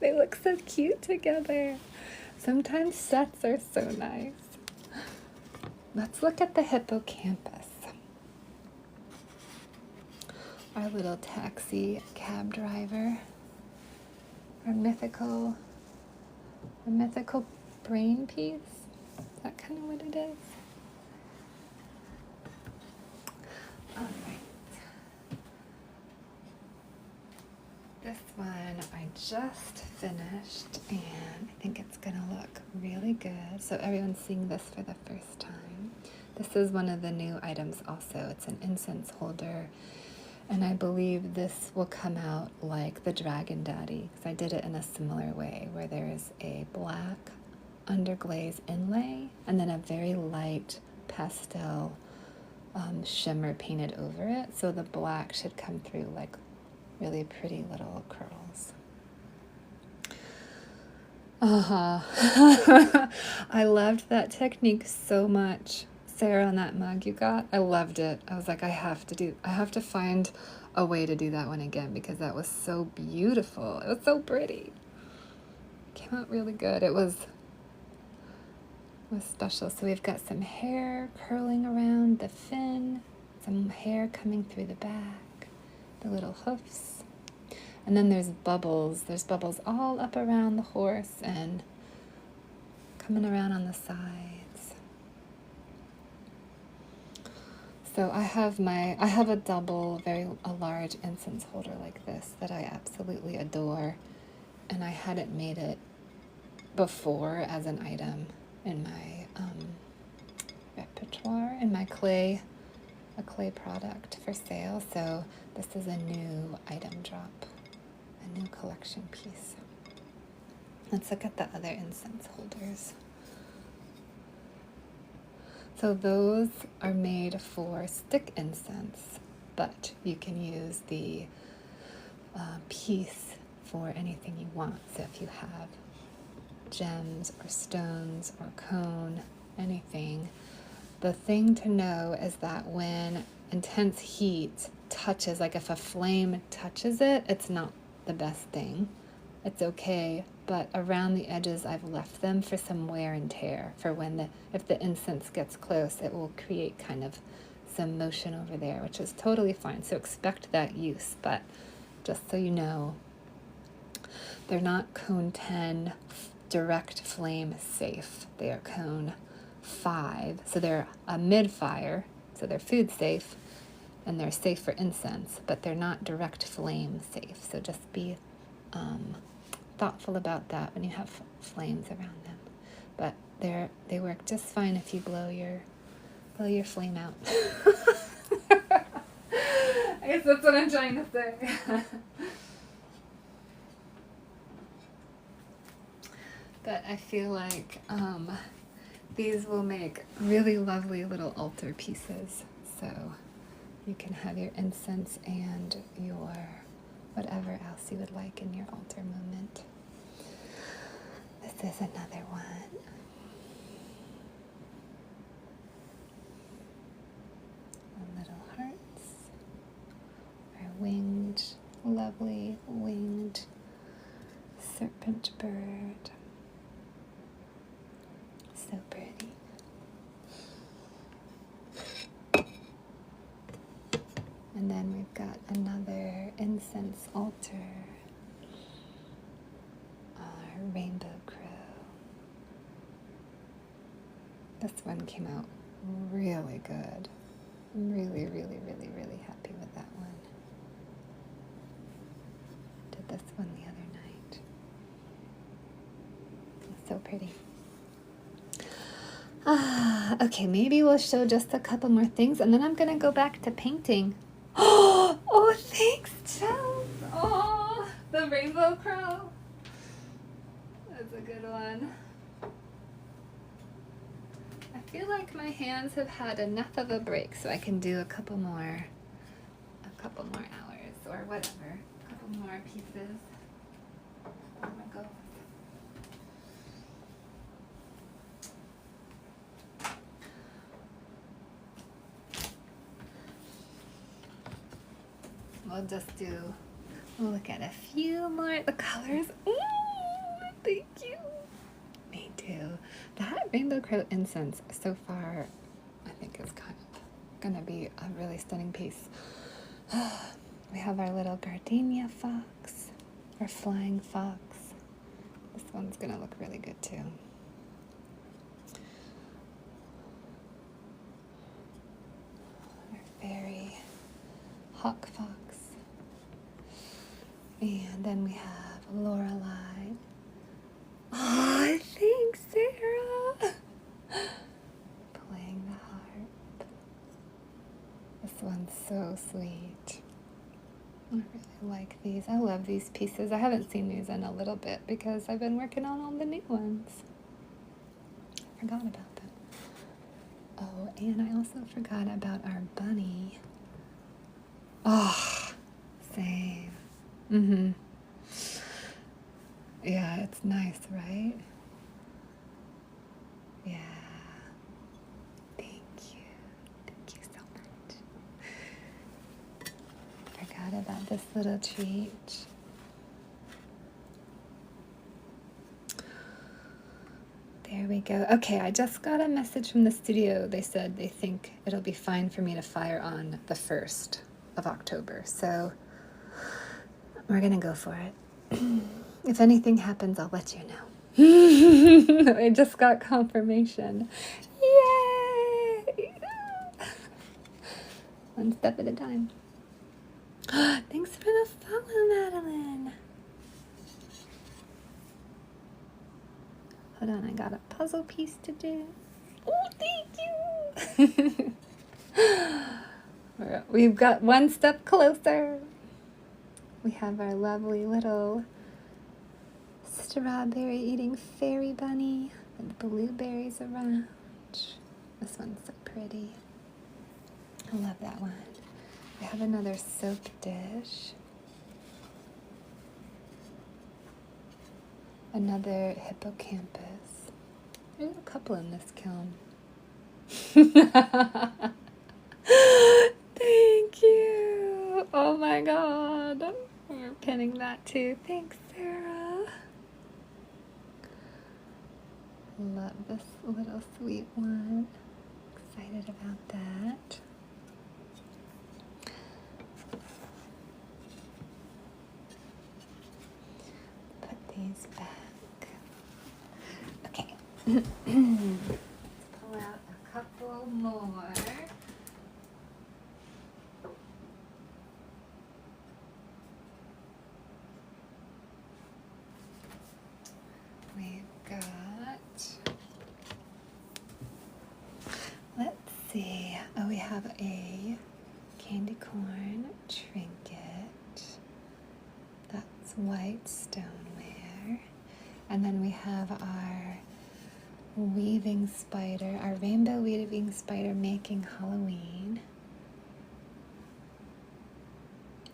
They look so cute together. Sometimes sets are so nice. Let's look at the hippocampus. Our little taxi cab driver. Our mythical brain piece. Is that kind of what it is? All right. This one I just finished, and I think it's gonna look really good. So everyone's seeing this for the first time. This is one of the new items also. It's an incense holder, and I believe this will come out like the Dragon Daddy, because I did it in a similar way, where there is a black underglaze inlay, and then a very light pastel shimmer painted over it. So the black should come through like really pretty little curls. I loved that technique so much. Sarah, on that mug you got, I loved it. I was like, I have to find a way to do that one again because that was so beautiful. It was so pretty. It came out really good. It was special. So we've got some hair curling around the fin, some hair coming through the back, the little hoofs. And then there's bubbles. There's bubbles all up around the horse and coming around on the sides. So I have a large incense holder like this that I absolutely adore. And I hadn't made it before as an item in my repertoire, in my clay product for sale. So this is a new item drop, a new collection piece. Let's look at the other incense holders. So those are made for stick incense, but you can use the piece for anything you want. So if you have gems or stones or cone, anything. The thing to know is that when intense heat touches, like if a flame touches it, it's not the best thing. It's okay, but around the edges I've left them for some wear and tear, for if the incense gets close, it will create kind of some motion over there, which is totally fine. So expect that use, but just so you know, they're not cone 10 direct flame safe. They are cone 5, so they're a mid-fire, so they're food safe, and they're safe for incense, but they're not direct flame safe. So just be thoughtful about that when you have flames around them. But they work just fine if you blow your flame out. I guess that's what I'm trying to say. But I feel like these will make really lovely little altar pieces. So you can have your incense and your whatever else you would like in your altar moment. This is another one. The little hearts. Our winged, lovely winged serpent bird. So pretty. And then we've got another incense altar, our rainbow crow. This one came out really good. I'm really, really, really, really happy with that one. Did this one the other night. It's so pretty. Okay, maybe we'll show just a couple more things and then I'm gonna go back to painting. Oh, thanks, Chels. Oh, the rainbow crow. That's a good one. I feel like my hands have had enough of a break so I can do a couple more hours or whatever. A couple more pieces. Oh my God. We'll look at a few more. The colors. Thank you. Me too. That rainbow crow incense so far, I think is kind of gonna be a really stunning piece. We have our little gardenia fox, our flying fox. This one's gonna look really good too. Our fairy hawk fox. And then we have Lorelei. Oh, thanks, Sarah. Playing the harp. This one's so sweet. I really like these. I love these pieces. I haven't seen these in a little bit because I've been working on all the new ones. I forgot about them. Oh, and I also forgot about our bunny. Oh, same. Mm-hmm. Yeah, it's nice, right? Yeah. Thank you. Thank you so much. Forgot about this little treat. There we go. Okay, I just got a message from the studio. They said they think it'll be fine for me to fire on the 1st of October. So we're going to go for it. If anything happens, I'll let you know. I just got confirmation. Yay! One step at a time. Thanks for the follow, Madeline. Hold on, I got a puzzle piece to do. Oh, thank you. We've got one step closer. We have our lovely little strawberry eating fairy bunny with blueberries around. This one's so pretty. I love that one. We have another soap dish. Another hippocampus. There's a couple in this kiln. Thank you. Oh my God. We're pinning that too. Thanks, Sarah. Love this little sweet one. Excited about that. Put these back. Okay. Let's pull out a couple more. We've got, let's see, oh, we have a candy corn trinket. That's white stoneware. And then we have our weaving spider, our rainbow weaving spider making Halloween.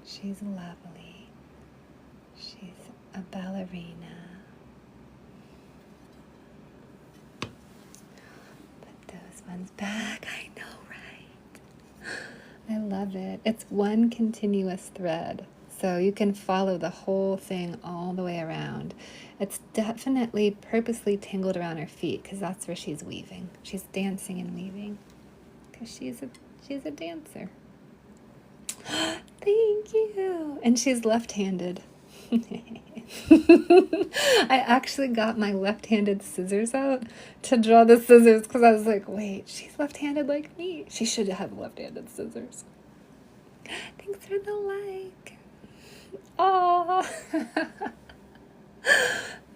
She's lovely. She's a ballerina. Put those ones back. I know, right? I love it. It's one continuous thread, so you can follow the whole thing all the way around. It's definitely purposely tangled around her feet because that's where she's weaving. She's dancing and weaving because she's a dancer. Thank you. And she's left-handed. I actually got my left-handed scissors out to draw the scissors because I was like, wait, she's left-handed like me. She should have left-handed scissors. Thanks for the like. Oh,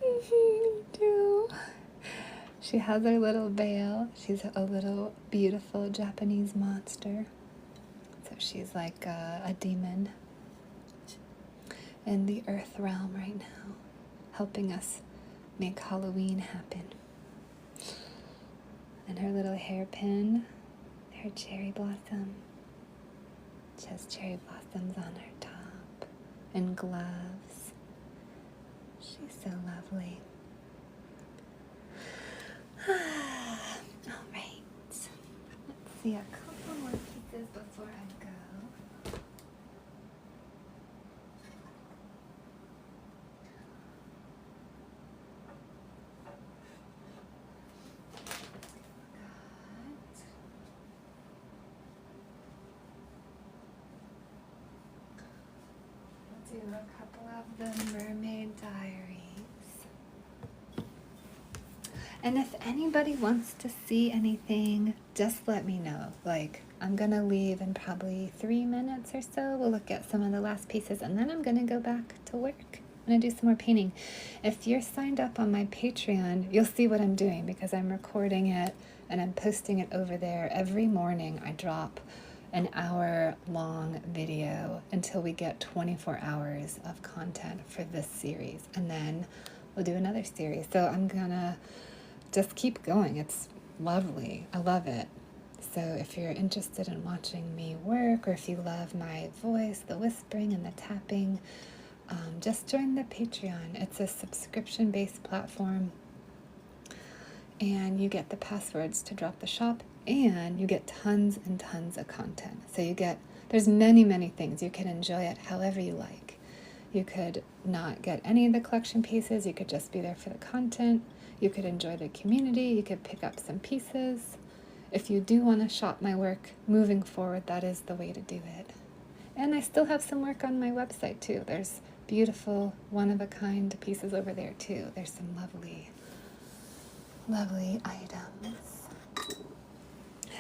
me too. She has her little veil. She's a little beautiful Japanese monster. So she's like a demon in the earth realm right now, helping us make Halloween happen. And her little hairpin, her cherry blossom. She has cherry blossoms on her top and gloves. She's so lovely. All right. Let's see a couple more pieces before I go. Do a couple of the Mermaid Diaries. And if anybody wants to see anything, just let me know. Like, I'm going to leave in probably 3 minutes or so. We'll look at some of the last pieces, and then I'm going to go back to work. I'm going to do some more painting. If you're signed up on my Patreon, you'll see what I'm doing because I'm recording it and I'm posting it over there. Every morning I drop an hour-long video until we get 24 hours of content for this series. And then we'll do another series. So I'm going to just keep going. It's lovely. I love it. So if you're interested in watching me work, or if you love my voice, the whispering and the tapping, just join the Patreon. It's a subscription-based platform, and you get the passwords to drop the shop, and you get tons and tons of content. So there's many, many things. You can enjoy it however you like. You could not get any of the collection pieces. You could just be there for the content. You could enjoy the community. You could pick up some pieces. If you do want to shop my work moving forward, that is the way to do it. And I still have some work on my website too. There's beautiful, one-of-a-kind pieces over there too. There's some lovely, lovely items.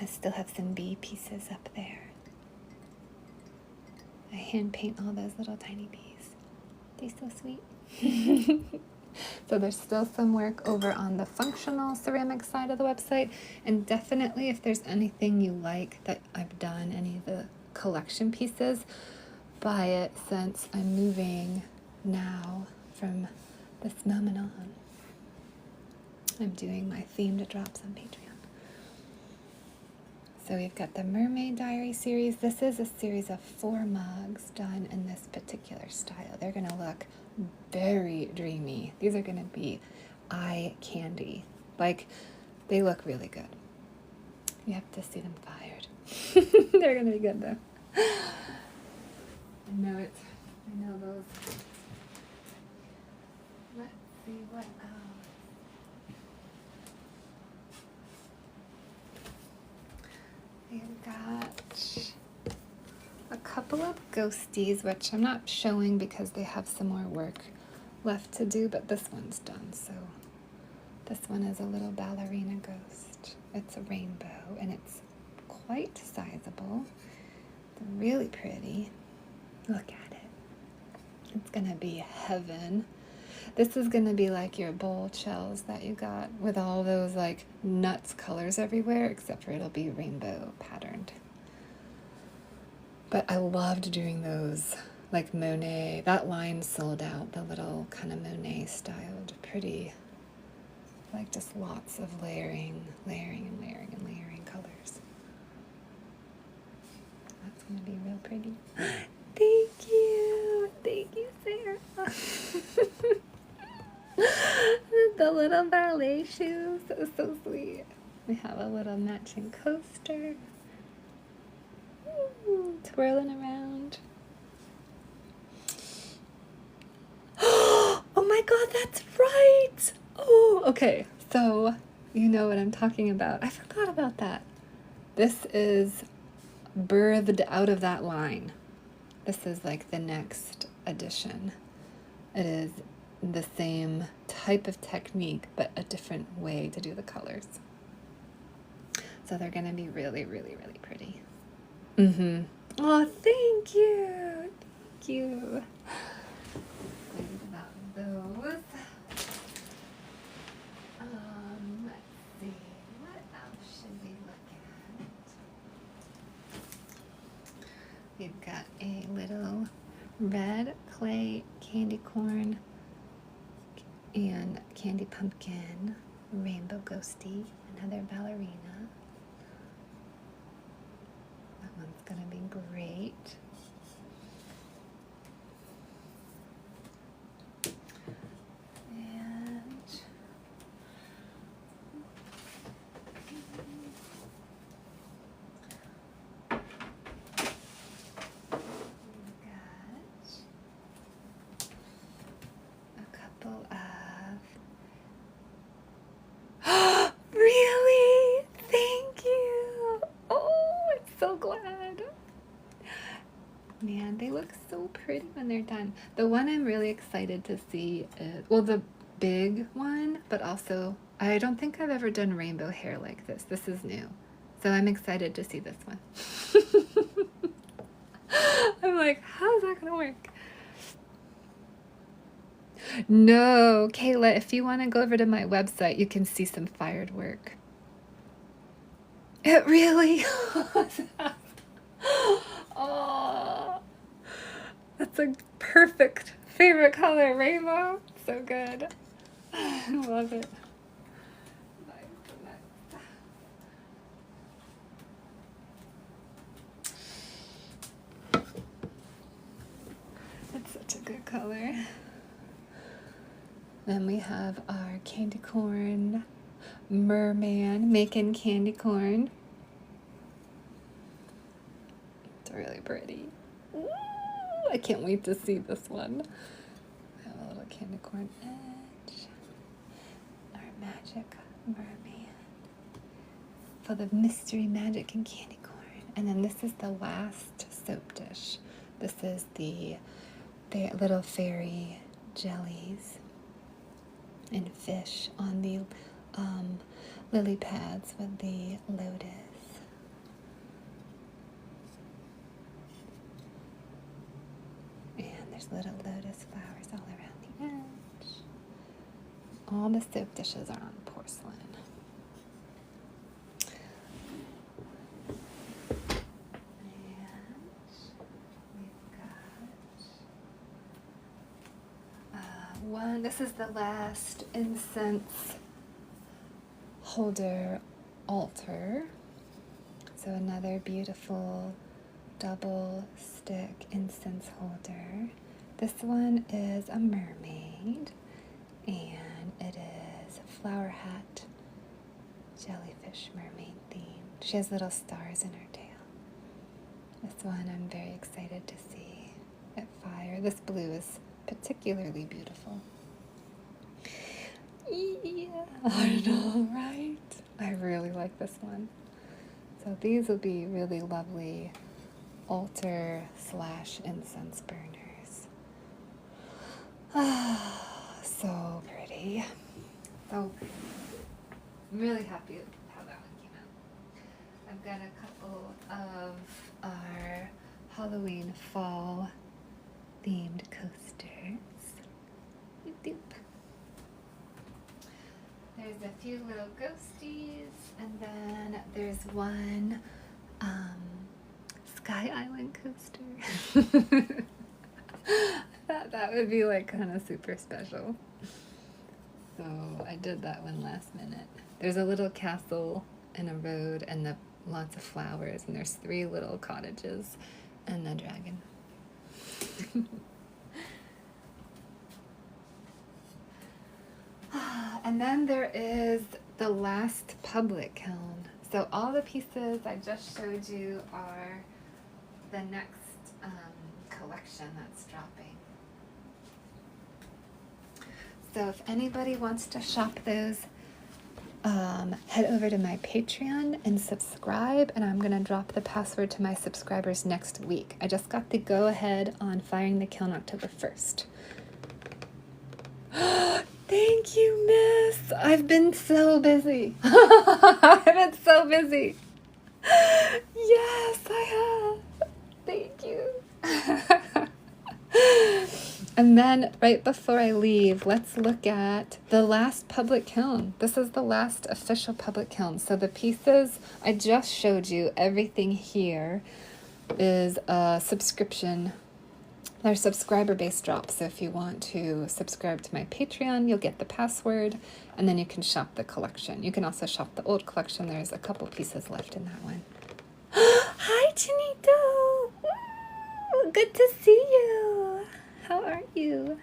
I still have some bee pieces up there. I hand paint all those little tiny bees. They're so sweet. So there's still some work over on the functional ceramic side of the website. And definitely if there's anything you like that I've done, any of the collection pieces, buy it, since I'm moving now from this moment on. I'm doing my themed drops on Patreon. So we've got the Mermaid Diary series. This is a series of 4 mugs done in this particular style. They're going to look very dreamy. These are going to be eye candy. Like, they look really good. You have to see them fired. They're going to be good though. I know those. Let's see what else. We've got a couple of ghosties, which I'm not showing because they have some more work left to do, but this one's done. So this one is a little ballerina ghost. It's a rainbow, and it's quite sizable. It's really pretty. Look at it. It's gonna be heaven. This is gonna be like your bowl shells that you got with all those like nuts colors everywhere, except for it'll be rainbow patterned. But I loved doing those, like Monet. That line sold out, the little kind of Monet styled, pretty, like just lots of layering colors. That's gonna be real pretty. Thank you, Sarah. The little ballet shoes, that was so sweet. We have a little matching coaster. Twirling around. Oh my god, that's right! Oh, okay. So, you know what I'm talking about. I forgot about that. This is birthed out of that line. This is like the next edition. It is the same type of technique, but a different way to do the colors. So they're going to be really, really, really pretty. Mm-hmm. Oh, thank you. Thank you. Excited about those. Let's We've got a little red clay candy corn and candy pumpkin, rainbow ghosty, another ballerina. That one's gonna be great. Really? Thank you. Oh, I'm so glad. Man, they look so pretty when they're done. The one I'm really excited to see is, well, the big one, but also I don't think I've ever done rainbow hair like this. This is new. So I'm excited to see this one. I'm like, how's that gonna work? No, Kayla, if you want to go over to my website, you can see some fired work. It really? Oh, that's a perfect favorite color, rainbow. So good. I love it. It's such a good color. Then we have our candy corn merman making candy corn. It's really pretty. Ooh, I can't wait to see this one. I have a little candy corn edge. Our magic merman. Full of mystery, magic, and candy corn. And then this is the last soap dish. This is the little fairy jellies and fish on the lily pads with the lotus. And there's little lotus flowers all around the edge. All the soap dishes are on porcelain. This is the last incense holder altar. So another beautiful double stick incense holder. This one is a mermaid, and it is a flower hat jellyfish mermaid themed. She has little stars in her tail. This one I'm very excited to see at fire. This blue is particularly beautiful. Yeah, I know, right? I really like this one. So these will be really lovely altar / incense burners. Ah, so pretty. So pretty. I'm really happy with how that one came out. I've got a couple of our Halloween fall themed coasters. Doop, doop. There's a few little ghosties, and then there's one Sky Island coaster. I thought that would be like kind of super special. So I did that one last minute. There's a little castle and a road and lots of flowers, and there's 3 little cottages and a dragon. And then there is the last public kiln. So all the pieces I just showed you are the next collection that's dropping. So if anybody wants to shop those, head over to my Patreon and subscribe, and I'm going to drop the password to my subscribers next week. I just got the go-ahead on firing the kiln October 1st. Thank you, miss. I've been so busy. I've been so busy. Yes, I have. Thank you. And then right before I leave, let's look at the last public kiln. This is the last official public kiln. So the pieces I just showed you, everything here, is a subscription. They're subscriber-based drops, so if you want to subscribe to my Patreon, you'll get the password, and then you can shop the collection. You can also shop the old collection. There's a couple pieces left in that one. Hi, Chinito! Good to see you! How are you?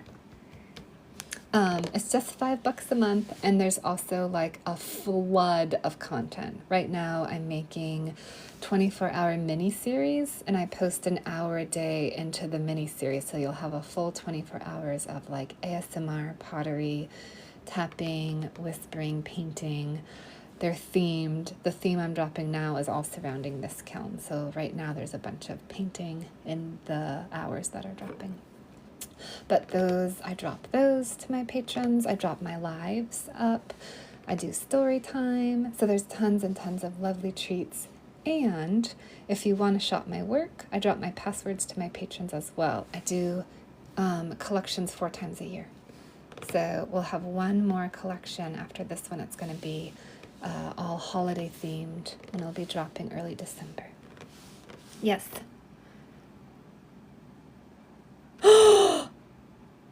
It's just $5 a month, and there's also like a flood of content. Right now, I'm making 24-hour mini-series, and I post an hour a day into the mini-series, so you'll have a full 24 hours of like ASMR, pottery, tapping, whispering, painting. They're themed. The theme I'm dropping now is all surrounding this kiln, so right now there's a bunch of painting in the hours that are dropping. But I drop those to my patrons. I drop my lives up. I do story time. So there's tons and tons of lovely treats. And if you want to shop my work, I drop my passwords to my patrons as well. I do collections 4 times a year. So we'll have one more collection after this one. It's going to be all holiday themed, and it'll be dropping early December. Yes.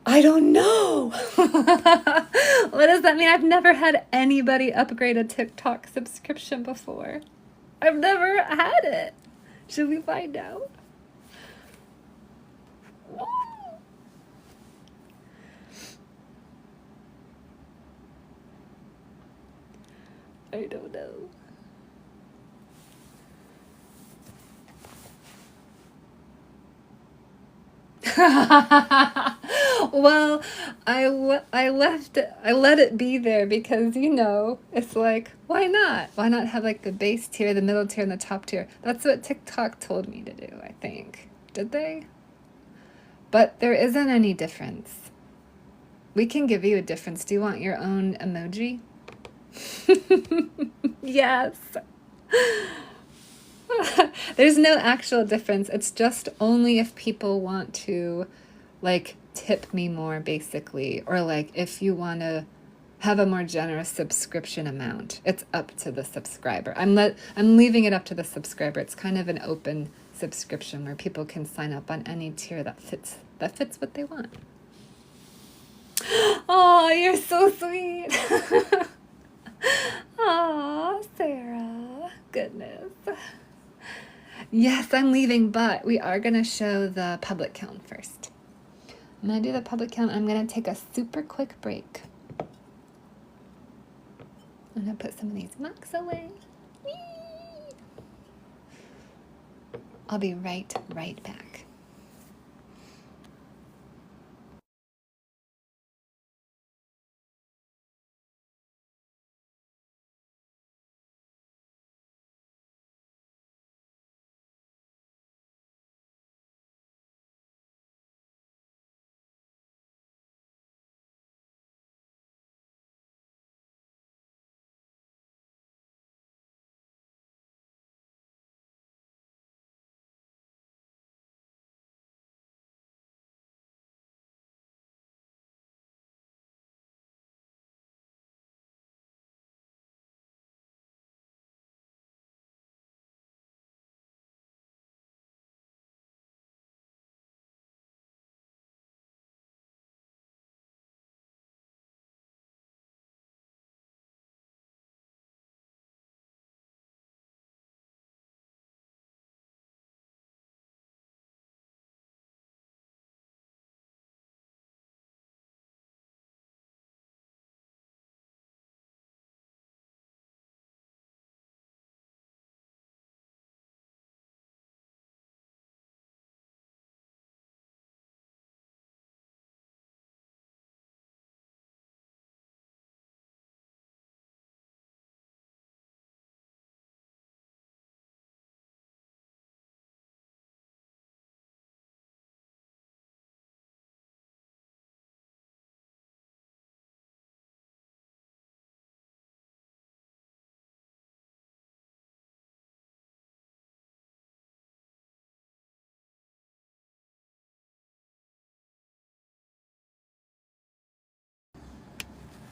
I don't know. What does that mean? I've never had anybody upgrade a TikTok subscription before. I've never had it. Should we find out? I don't know. Well, I let it be there because, it's like, why not? Why not have like the base tier, the middle tier, and the top tier? That's what TikTok told me to do, I think. Did they? But there isn't any difference. We can give you a difference. Do you want your own emoji? Yes. There's no actual difference. It's just only if people want to, like, tip me more, basically. Or, like, if you want to have a more generous subscription amount. It's up to the subscriber. I'm leaving it up to the subscriber. It's kind of an open subscription where people can sign up on any tier that fits what they want. Oh, you're so sweet. Aw, Sarah. Goodness. Yes, I'm leaving, but we are going to show the public count first. I'm going to do the public count. I'm going to take a super quick break. I'm going to put some of these mugs away. Whee! I'll be right back.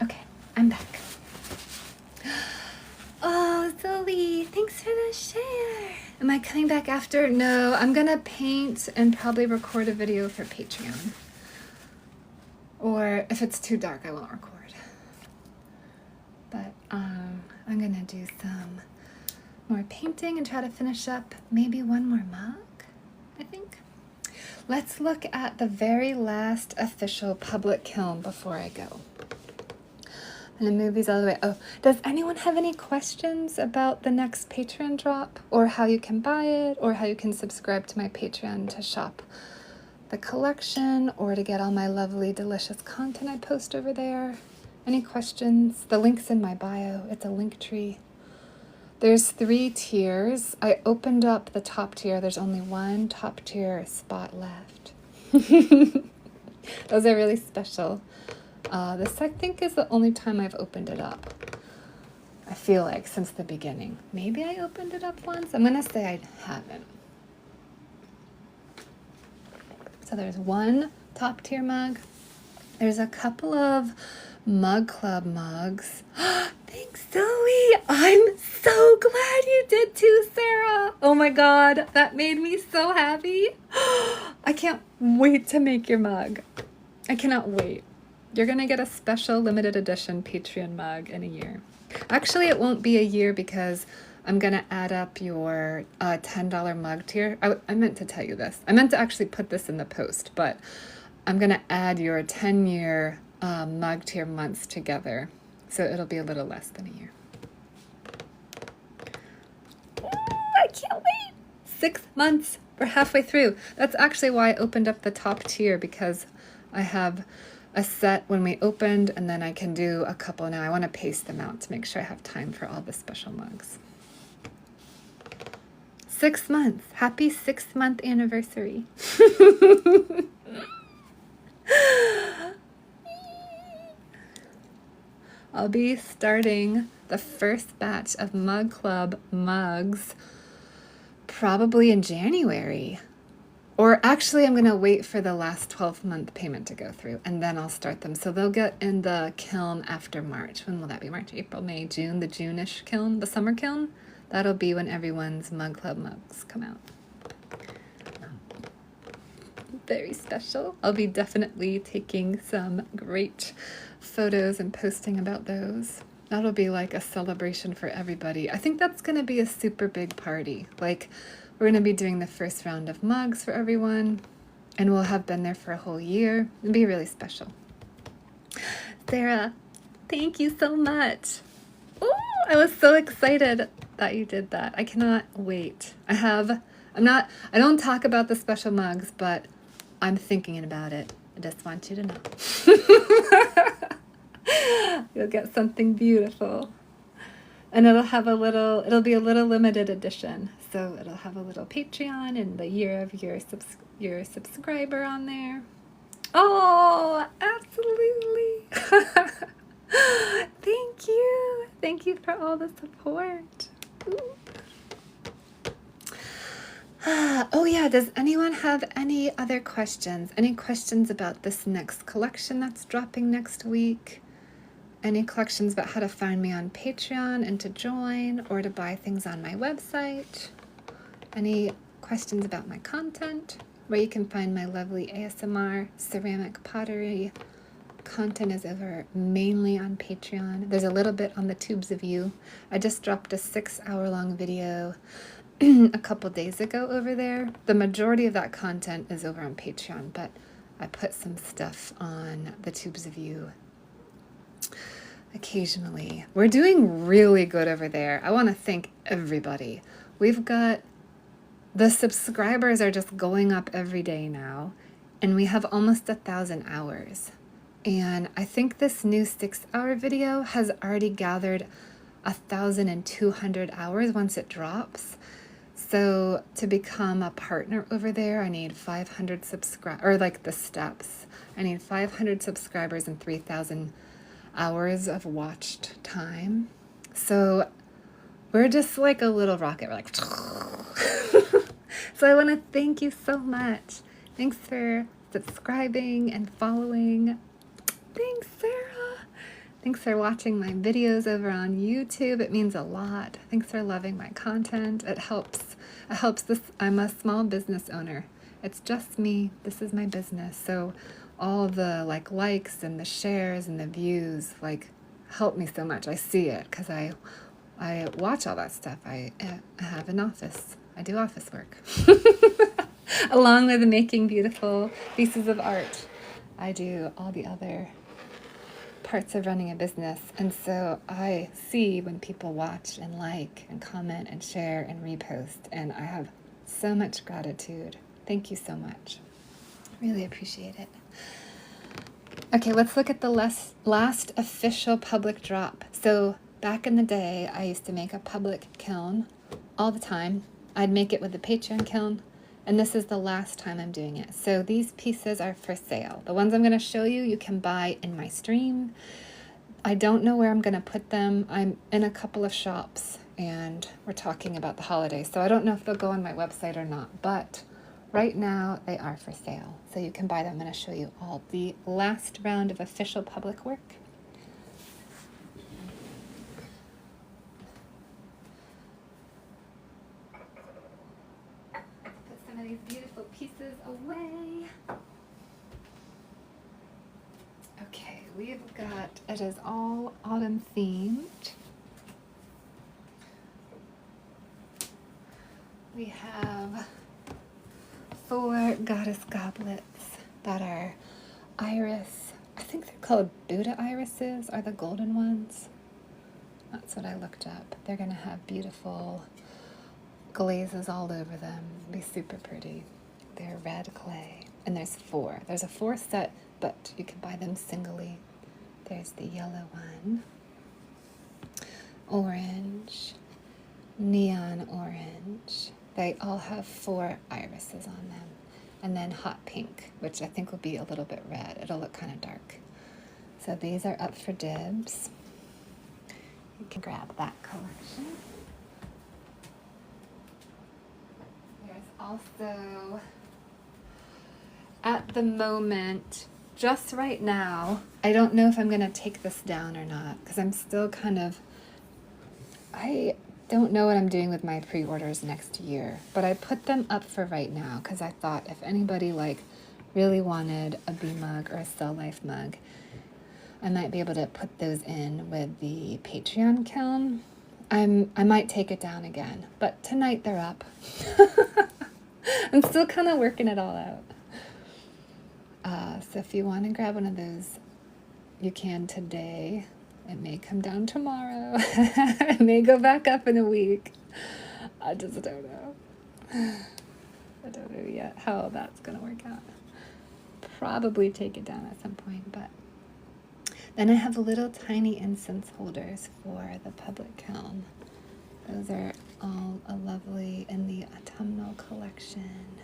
Okay, I'm back. Oh, Zoe, thanks for the share. Am I coming back after? No, I'm gonna paint and probably record a video for Patreon. Or if it's too dark, I won't record. But I'm gonna do some more painting and try to finish up maybe one more mug, I think. Let's look at the very last official public kiln before I go. And the movie's all the way. Oh, does anyone have any questions about the next Patreon drop, or how you can buy it, or how you can subscribe to my Patreon to shop the collection, or to get all my lovely, delicious content I post over there? Any questions? The link's in my bio. It's a link tree. There's 3 tiers. I opened up the top tier. There's only one top tier spot left. Those are really special. This, I think, is the only time I've opened it up. I feel like since the beginning. Maybe I opened it up once. I'm going to say I haven't. So there's one top tier mug. There's a couple of Mug Club mugs. Thanks, Zoe. I'm so glad you did too, Sarah. Oh my God, that made me so happy. I can't wait to make your mug. I cannot wait. You're gonna get a special limited edition Patreon mug in a year. Actually, it won't be a year because I'm gonna add up your $10 mug tier. I meant to tell you this. I meant to actually put this in the post, but I'm gonna add your 10-year mug tier months together, so it'll be a little less than a year. I can't wait. 6 months. We're halfway through. That's actually why I opened up the top tier, because I have a set when we opened, and then I can do a couple now. I want to pace them out to make sure I have time for all the special mugs. 6 months. Happy 6th-month anniversary. I'll be starting the first batch of Mug Club mugs probably in January. Or actually, I'm going to wait for the last 12-month payment to go through, and then I'll start them. So they'll get in the kiln after March. When will that be? March, April, May, June, the June-ish kiln, the summer kiln? That'll be when everyone's Mug Club mugs come out. Very special. I'll be definitely taking some great photos and posting about those. That'll be like a celebration for everybody. I think that's going to be a super big party. Like, we're going to be doing the first round of mugs for everyone, and we'll have been there for a whole year. It'll be really special. Sarah, thank you so much. Oh, I was so excited that you did that. I cannot wait. I don't talk about the special mugs, but I'm thinking about it. I just want you to know. You'll get something beautiful. And it'll be a little limited edition. So it'll have a little Patreon and the year of your subscriber on there. Oh, absolutely. Thank you. Thank you for all the support. Ooh. Oh yeah, does anyone have any other questions? Any questions about this next collection that's dropping next week? Any collections about how to find me on Patreon and to join, or to buy things on my website? Any questions about my content, where you can find my lovely ASMR, ceramic, pottery content is over mainly on Patreon. There's a little bit on the Tubes of You. I just dropped a 6-hour-long video a couple days ago over there. The majority of that content is over on Patreon, but I put some stuff on the Tubes of You occasionally. We're doing really good over there. I want to thank everybody. We've got the subscribers are just going up every day now, and we have almost 1,000 hours. And I think this new 6-hour video has already gathered 1,200 hours once it drops. So to become a partner over there, I need 500 subscribers, or like the steps. I need 500 subscribers and 3,000 hours of watched time. So we're just like a little rocket. We're like, so I want to thank you so much. Thanks for subscribing and following. Thanks, Sarah. Thanks for watching my videos over on YouTube. It means a lot. Thanks for loving my content. It helps this. I'm a small business owner. It's just me. This is my business. So all the likes and the shares and the views help me so much. I see it because I watch all that stuff. I have an office. I do office work. Along with making beautiful pieces of art, I do all the other parts of running a business. And so I see when people watch and like and comment and share and repost, and I have so much gratitude. Thank you so much. Really appreciate it. Okay, let's look at the last official public drop. So back in the day, I used to make a public kiln all the time. I'd make it with the Patreon kiln, and this is the last time I'm doing it. So these pieces are for sale. The ones I'm going to show you, you can buy in my stream. I don't know where I'm going to put them. I'm in a couple of shops, and we're talking about the holidays, so I don't know if they'll go on my website or not, but right now they are for sale, so you can buy them. I'm going to show you all the last round of official public work. These beautiful pieces away. Okay, we've got, it is all autumn themed. We have 4 goddess goblets that are iris. I think they're called Buddha irises, are the golden ones. That's what I looked up. They're gonna have beautiful glazes all over them. Be super pretty. They're red clay, and there's 4. There's a 4 set, but you can buy them singly. There's the yellow one, orange, neon orange. They all have 4 irises on them, and then hot pink, which I think will be a little bit red. It'll look kind of dark. So these are up for dibs. You can grab that collection. Also, at the moment, just right now, I don't know if I'm going to take this down or not, because I'm still I don't know what I'm doing with my pre-orders next year, but I put them up for right now, because I thought if anybody really wanted a bee mug or a Still Life mug, I might be able to put those in with the Patreon kiln. I might take it down again, but tonight they're up. I'm still kind of working it all out. So if you want to grab one of those, you can today. It may come down tomorrow. It may go back up in a week. I just don't know. I don't know yet how that's going to work out. Probably take it down at some point, but then I have little tiny incense holders for the public kiln. Those are all lovely in the autumnal collection.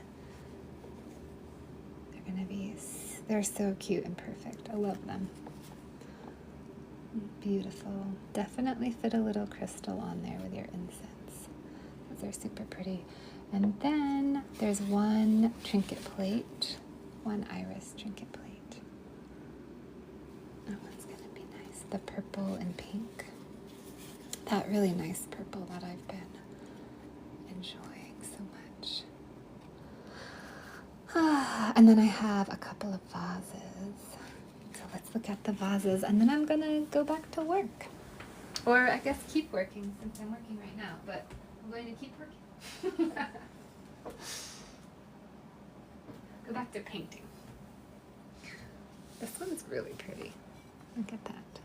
They're so cute and perfect. I love them. Beautiful. Definitely fit a little crystal on there with your incense. Those are super pretty. And then there's one trinket plate, one iris trinket plate. That one's gonna be nice. The purple and pink. That really nice purple that I've been enjoying so much. And then I have a couple of vases. So let's look at the vases, and then I'm gonna go back to work. Or I guess keep working, since I'm working right now, but I'm going to keep working. Go back to painting. This one's really pretty. Look at that.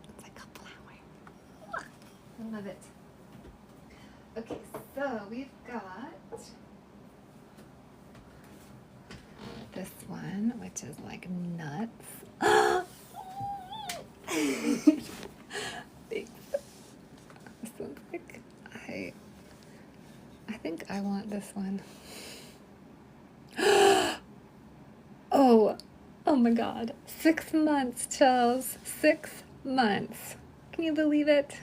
It's like a flower. I love it. Okay, so we've got this one, which is like nuts. Thanks. This one's like, I think I want this one. Oh my God. 6 months, Charles. 6 months. Can you believe it?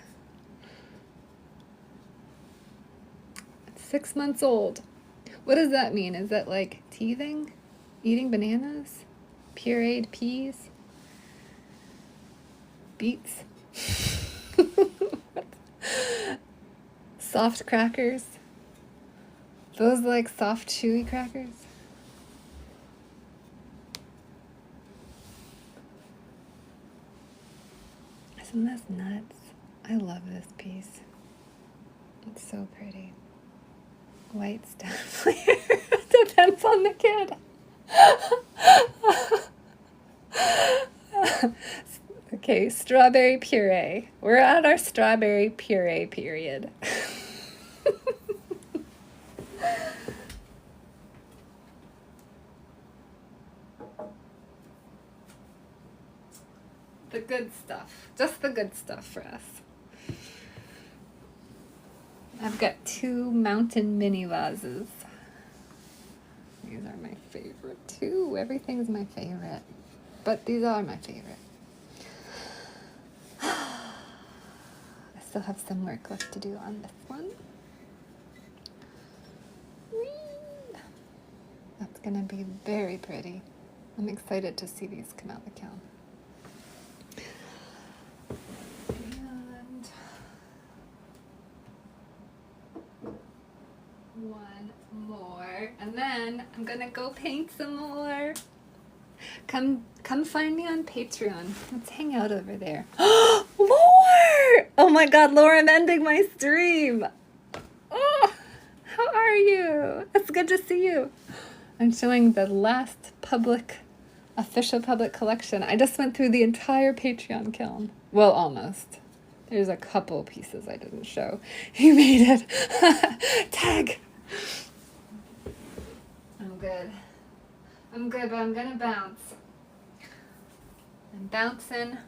It's 6 months old. What does that mean? Is that like teething? Eating bananas? Pureed peas? beets. Soft crackers. Those like soft, chewy crackers. Isn't this nuts? I love this piece. It's so pretty. White stuff. Depends on the kid. Okay, strawberry puree. We're at our strawberry puree period. The good stuff. Just the good stuff for us. I've got 2 mountain mini vases. These are my favorite too. Everything's my favorite. But these are my favorite. I still have some work left to do on this one. Whee! That's gonna be very pretty. I'm excited to see these come out the kiln. One more, and then I'm gonna go paint some more. Come find me on Patreon. Let's hang out over there. Lore! Oh my God, Lore, I'm ending my stream. Oh, how are you? It's good to see you. I'm showing the last official public collection. I just went through the entire Patreon kiln. Well, almost. There's a couple pieces I didn't show. You made it. Tag. I'm good, but I'm gonna bounce. I'm bouncing.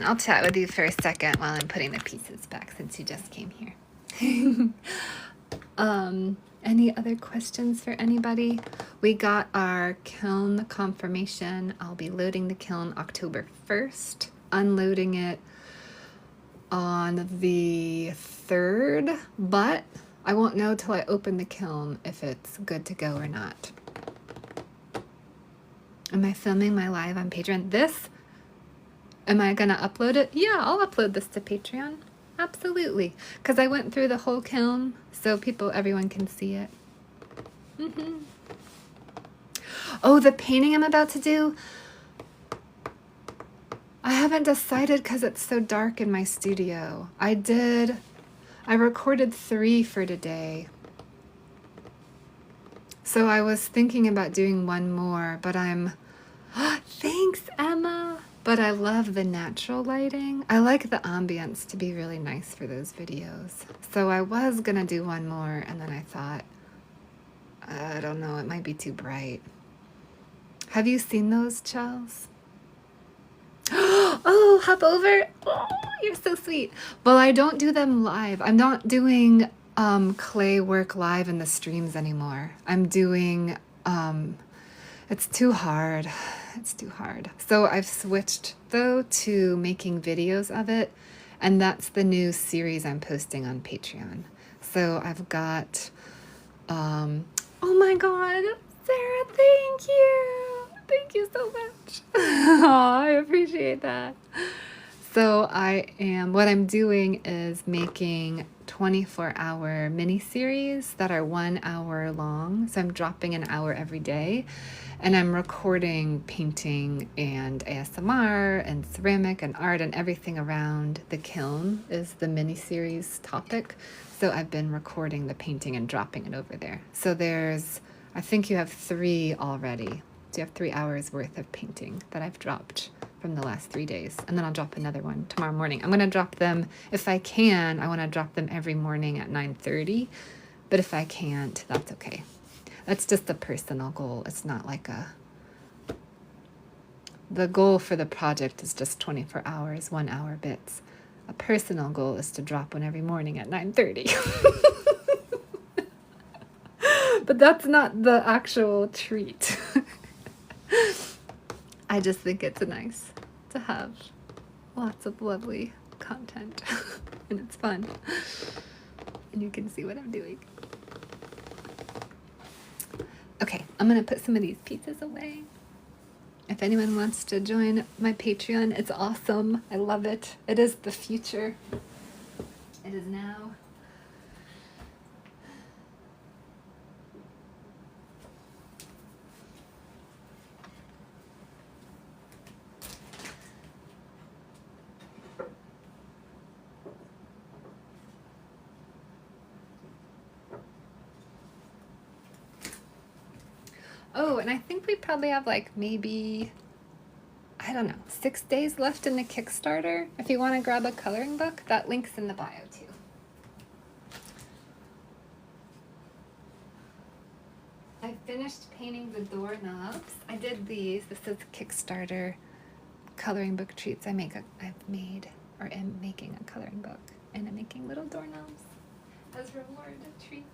I'll chat with you for a second while I'm putting the pieces back since you just came here. Any other questions for anybody? We got our kiln confirmation. I'll be loading the kiln October 1st, unloading it on the 3rd, but I won't know till I open the kiln if it's good to go or not. Am I filming my live on Patreon? Am I gonna upload it? Yeah, I'll upload this to Patreon. Absolutely. Because I went through the whole kiln so everyone can see it. Oh, the painting I'm about to do. I haven't decided because it's so dark in my studio. I recorded 3 for today. So I was thinking about doing one more, but thanks, Emma. But I love the natural lighting. I like the ambience to be really nice for those videos. So I was gonna do one more, and then I thought, I don't know, it might be too bright. Have you seen those, Chels? Oh, hop over. Oh, you're so sweet. Well, I don't do them live. I'm not doing clay work live in the streams anymore. I'm doing, it's too hard. It's too hard. So I've switched though to making videos of it, and that's the new series I'm posting on Patreon. So I've got, oh my God, Sarah, thank you. Thank you so much. Oh, I appreciate that. So what I'm doing is making 24-hour mini-series that are 1 hour long. So I'm dropping an hour every day, and I'm recording painting and ASMR and ceramic and art, and everything around the kiln is the mini-series topic. So I've been recording the painting and dropping it over there. So I think you have 3 already. So you have 3 hours worth of painting that I've dropped from the last 3 days. And then I'll drop another one tomorrow morning. I'm going to drop them, if I can, I want to drop them every morning at 9:30. But if I can't, that's okay. That's just a personal goal. It's not like the goal for the project is just 24 hours, 1 hour bits. A personal goal is to drop one every morning at 9:30. But that's not the actual treat. I just think it's nice to have lots of lovely content and it's fun and you can see what I'm doing. Okay, I'm going to put some of these pieces away. If anyone wants to join my Patreon, it's awesome. I love it. It is the future. It is now. Oh, and I think we probably have like maybe, I don't know, 6 days left in the Kickstarter. If you want to grab a coloring book, that link's in the bio too. I finished painting the doorknobs. I did these. This is Kickstarter coloring book treats. I've made or am making a coloring book, and I'm making little doorknobs as reward treats.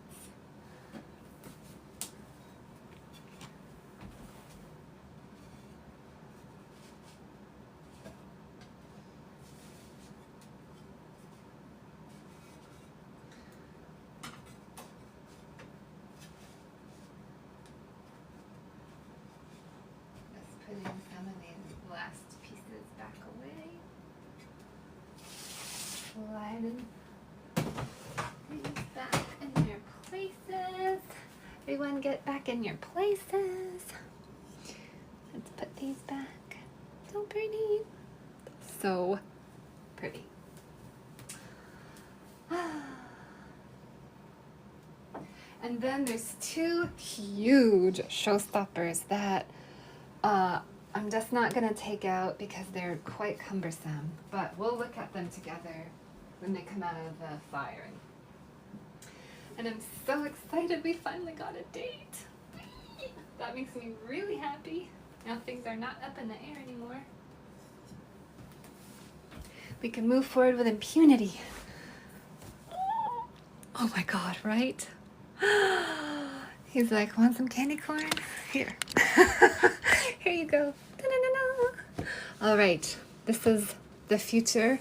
Putting some of these last pieces back away. Sliding these back in their places. Everyone get back in your places. Let's put these back. So pretty. So pretty. And then there's two huge showstoppers that I'm just not going to take out because they're quite cumbersome, but we'll look at them together when they come out of the firing. And I'm so excited we finally got a date. That makes me really happy. Now things are not up in the air anymore. We can move forward with impunity. Oh my God, right? He's like, want some candy corn? Here. Here you go. Da-da-da-da. All right, this is the future.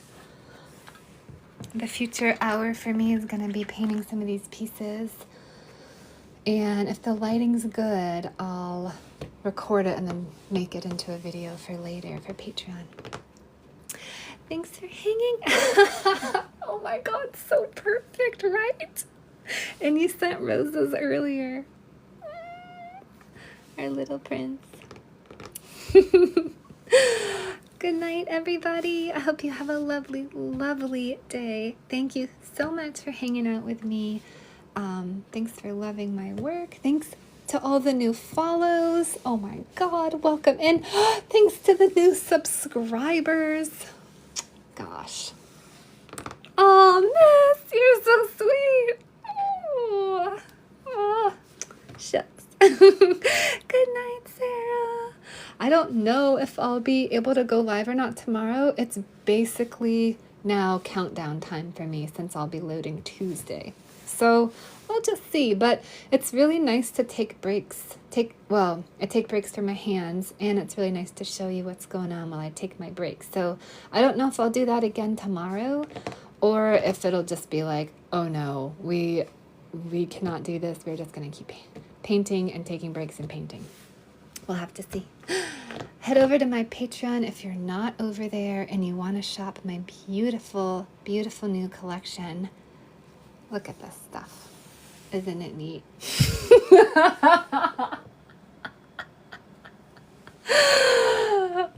The future hour for me is going to be painting some of these pieces. And if the lighting's good, I'll record it and then make it into a video for later for Patreon. Thanks for hanging. Oh my God, so perfect, right? And you sent roses earlier. Our little prince. Good night, everybody. I hope you have a lovely, lovely day. Thank you so much for hanging out with me. Thanks for loving my work. Thanks to all the new follows. Oh my God, welcome in. Thanks to the new subscribers. Gosh. Oh, Miss, you're so sweet. Oh, shucks. Good night, Sarah. I don't know if I'll be able to go live or not tomorrow. It's basically now countdown time for me since I'll be loading Tuesday. So we'll just see. But it's really nice to take breaks. I take breaks for my hands, and it's really nice to show you what's going on while I take my breaks. So I don't know if I'll do that again tomorrow, or if it'll just be like, oh no, we cannot do this. We're just going to keep painting and taking breaks and painting. We'll have to see. Head over to my Patreon if you're not over there and you want to shop my beautiful, beautiful new collection. Look at this stuff. Isn't it neat?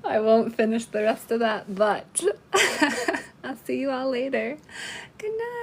I won't finish the rest of that, but I'll see you all later. Good night.